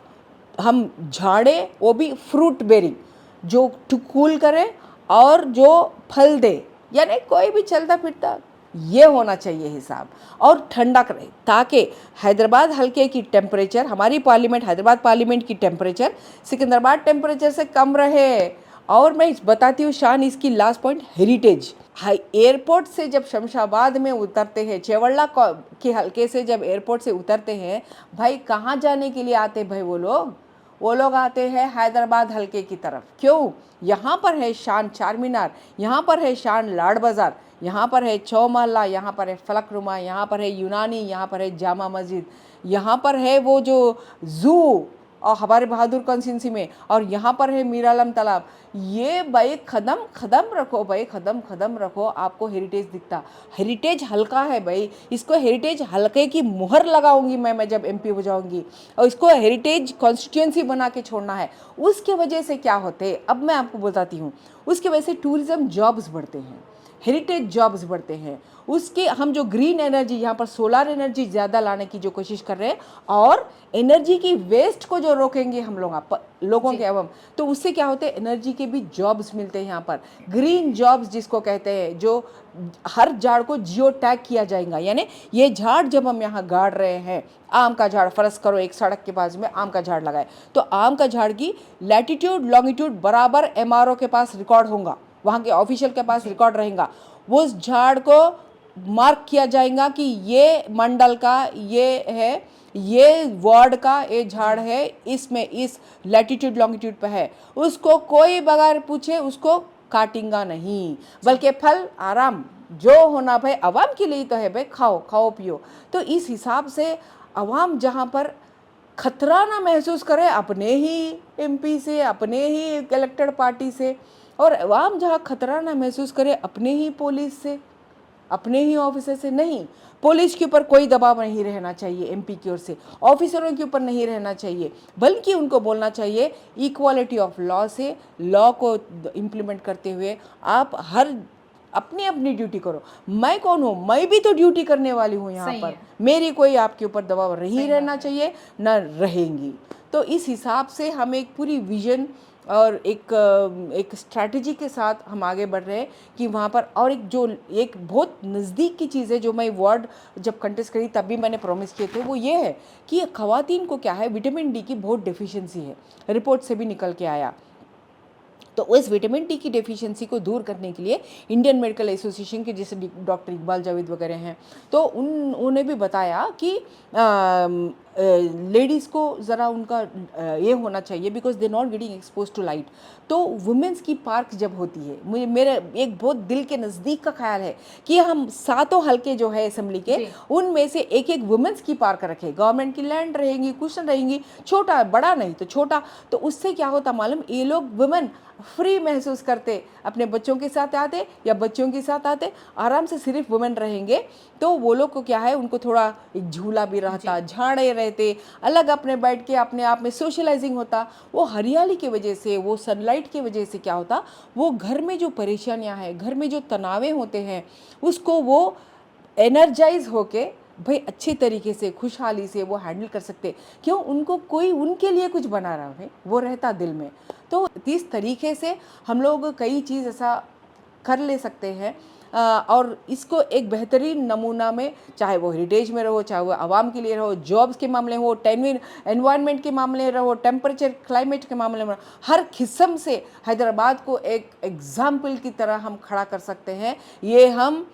हम झाड़े, वो भी फ्रूट बेरिंग, जो कूल करे और जो फल दे, यानी कोई भी चलता फिरता ये होना चाहिए हिसाब, और ठंडा करे, ताकि हैदराबाद हल्के की टेम्परेचर, हमारी पार्लियामेंट, हैदराबाद पार्लियामेंट की टेम्परेचर सिकंदराबाद टेम्परेचर से कम रहे, और मैं बताती हूँ शान, इसकी लास्ट पॉइंट हेरिटेज। एयरपोर्ट से जब शमशाबाद में उतरते हैं, चेवल्ला के हल्के से जब एयरपोर्ट से उतरते हैं, भाई कहाँ जाने के लिए आते भाई वो लोग आते हैं हैदराबाद हल्के की तरफ। क्यों? यहाँ पर है शान चार मीनार, यहाँ पर है शान लाड बाज़ार, यहाँ पर है चौमहल्ला, यहाँ पर है फलकनुमा, यहाँ पर है यूनानी, यहाँ पर है जामा मस्जिद, यहाँ पर है वो जो ज़ू और हमारे बहादुर कॉन्स्टिट्यूंसी में, और यहाँ पर है मीरालम तालाब। ये भाई कदम कदम रखो भाई, कदम कदम रखो, आपको हेरिटेज दिखता। हेरिटेज हल्का है भाई, इसको हेरिटेज हल्के की मुहर लगाऊंगी मैं जब एमपी हो जाऊंगी, और इसको हेरिटेज कॉन्स्टिट्यूंसी बना के छोड़ना है। उसके वजह से क्या होते, अब मैं आपको बताती हूँ, उसकी वजह से टूरिज़्म जॉब्स बढ़ते हैं, हेरिटेज जॉब्स बढ़ते हैं। उसके हम जो ग्रीन एनर्जी, यहाँ पर सोलर एनर्जी ज़्यादा लाने की जो कोशिश कर रहे हैं, और एनर्जी की वेस्ट को जो रोकेंगे हम लोगों के एवं, तो उससे क्या होते हैं, एनर्जी के भी जॉब्स मिलते हैं यहाँ पर। ग्रीन जॉब्स जिसको कहते हैं, जो हर झाड़ को जियो टैग किया जाएगा, यानी ये झाड़ जब हम यहाँ गाड़ रहे हैं, आम का झाड़ फर्ज करो एक सड़क के पास में आम का झाड़ लगाए, तो आम का झाड़ की लैटिट्यूड लॉन्गिट्यूड बराबर एमआरओ के पास रिकॉर्ड होगा, वहाँ के ऑफिशियल के पास रिकॉर्ड रहेगा। वो उस झाड़ को मार्क किया जाएगा कि ये मंडल का ये है, ये वार्ड का ये झाड़ है, इसमें इस लैटिट्यूड लॉन्गिट्यूड पे है। उसको कोई बगैर पूछे उसको काटेगा नहीं, बल्कि फल आराम जो होना भाई आवाम के लिए तो है भाई, खाओ खाओ पियो। तो इस हिसाब से आवाम जहाँ पर खतरा ना महसूस करे अपने ही एमपी से, अपने ही इलेक्टेड पार्टी से, और आवाम जहाँ खतरा ना महसूस करे अपने ही पुलिस से, अपने ही ऑफिसर से, नहीं, पुलिस के ऊपर कोई दबाव नहीं रहना चाहिए, एमपी की ओर से ऑफिसरों के ऊपर नहीं रहना चाहिए, बल्कि उनको बोलना चाहिए इक्वालिटी ऑफ लॉ से, लॉ को इम्प्लीमेंट करते हुए आप हर अपनी अपनी ड्यूटी करो। मैं कौन हूँ, मैं भी तो ड्यूटी करने वाली हूँ यहाँ पर, मेरी कोई आपके ऊपर दबाव नहीं रहना चाहिए, न रहेंगी। तो इस हिसाब से हम एक पूरी विजन और एक स्ट्रैटेजी के साथ हम आगे बढ़ रहे हैं कि वहाँ पर, और एक बहुत नज़दीक की चीज़ है जो मैं वार्ड जब कंटेस्ट करी तब भी मैंने प्रॉमिस किए थे, वो ये है कि ख़वातीन को क्या है, विटामिन डी की बहुत डेफिशिएंसी है, रिपोर्ट से भी निकल के आया। तो उस विटामिन डी की डेफिशिएंसी को दूर करने के लिए इंडियन मेडिकल एसोसिएशन के जैसे डॉक्टर इकबाल जावेद वगैरह हैं, तो उन्हें भी बताया कि लेडीज़ को ज़रा उनका ये होना चाहिए, because they not getting expose to light. तो वुमेंस की पार्क जब होती है, मुझे मेरे एक बहुत दिल के नज़दीक का ख्याल है कि हम सातों हल्के जो है असेंबली के, उनमें से एक एक वुमेंस की पार्क रखे, गवर्नमेंट की लैंड रहेंगी, कुछ रहेंगी, छोटा बड़ा नहीं तो छोटा, तो उससे क्या होता मालूम, ये लोग वुमेन फ्री महसूस करते, अपने बच्चों के साथ आते या बच्चों के साथ आते, आराम से सिर्फ वुमेन रहेंगे, तो वो लोग को क्या है, उनको थोड़ा एक झूला भी रहता, झाड़े रहते, अलग अपने बैठ के अपने आप में सोशलाइजिंग होता। वो हरियाली की वजह से, वो सनलाइट की वजह से क्या होता, वो घर में जो परेशानियां हैं, घर में जो तनावे होते हैं, उसको वो एनर्जाइज होके भाई अच्छे तरीके से खुशहाली से वो हैंडल कर सकते। क्यों? उनको कोई उनके लिए कुछ बना रहा है, वो रहता दिल में। तो इस तरीके से हम लोग कई चीज़ ऐसा कर ले सकते हैं, और इसको एक बेहतरीन नमूना में, चाहे वो हेरिटेज में रहो, चाहे वो आवाम के लिए रहो, जॉब्स के मामले हो, एनवायरनमेंट के मामले रहो, टेम्परेचर क्लाइमेट के मामले में, हर किस्म से हैदराबाद को एक एग्जाम्पल की तरह हम खड़ा कर सकते हैं। ये हम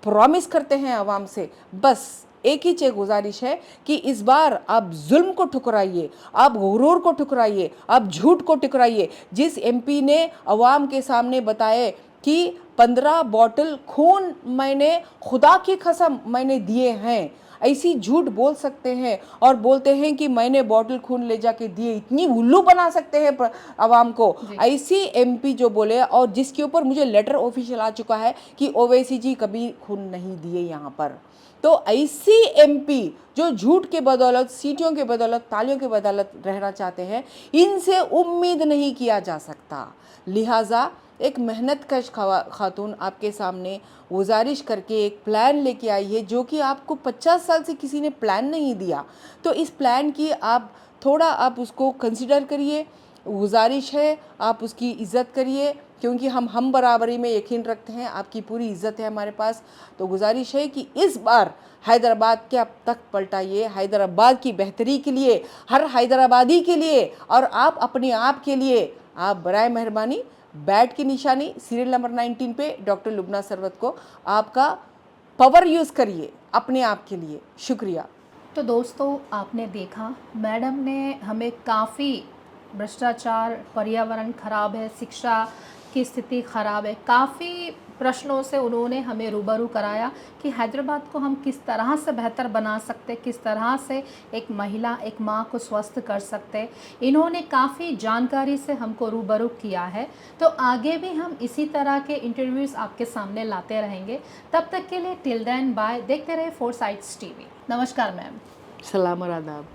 प्रॉमिस करते हैं आवाम से। बस एक ही गुजारिश है कि इस बार आप जुल्म को ठुकराइए, आप गुरूर को ठुकराइए, आप झूठ को ठुकराइए। जिस एमपी ने अवाम के सामने बताए कि 15 बॉटल खून मैंने खुदा की कसम मैंने दिए हैं, ऐसी झूठ बोल सकते हैं और बोलते हैं कि मैंने बॉटल खून ले जाके दिए, इतनी उल्लू बना सकते हैं आवाम को। ऐसी एमपी जो बोले, और जिसके ऊपर मुझे लेटर ऑफिशियल आ चुका है कि ओवैसी जी कभी खून नहीं दिए यहाँ पर। तो ऐसी एमपी जो झूठ के बदौलत, सीटों के बदौलत, तालियों के बदौलत रहना चाहते हैं, इनसे उम्मीद नहीं किया जा सकता। लिहाजा एक मेहनतकश खातून आपके सामने गुजारिश करके एक प्लान लेके आई है, जो कि आपको 50 साल से किसी ने प्लान नहीं दिया। तो इस प्लान की आप उसको कंसिडर करिए, गुजारिश है आप उसकी इज़्ज़त करिए, क्योंकि हम बराबरी में यकीन रखते हैं, आपकी पूरी इज़्ज़त है हमारे पास। तो गुजारिश है कि इस बार हैदराबाद के अब तक पलटाइए, हैदराबाद की बेहतरी के लिए, हर हैदराबादी के लिए, और आप अपने आप के लिए, आप बराए मेहरबानी बैट की निशानी सीरियल नंबर 19 पे डॉक्टर लुबना सरवत को आपका पावर यूज़ करिए अपने आप के लिए। शुक्रिया। तो दोस्तों आपने देखा मैडम ने हमें काफ़ी भ्रष्टाचार, पर्यावरण खराब है, शिक्षा की स्थिति खराब है, काफ़ी प्रश्नों से उन्होंने हमें रूबरू कराया कि हैदराबाद को हम किस तरह से बेहतर बना सकते, किस तरह से एक महिला, एक माँ को स्वस्थ कर सकते। इन्होंने काफ़ी जानकारी से हमको रूबरू किया है। तो आगे भी हम इसी तरह के इंटरव्यूज़ आपके सामने लाते रहेंगे। तब तक के लिए टिल देन बाय। देखते रहे फोरसाइट्स टीवी। नमस्कार मैम। सलाम और आदाब।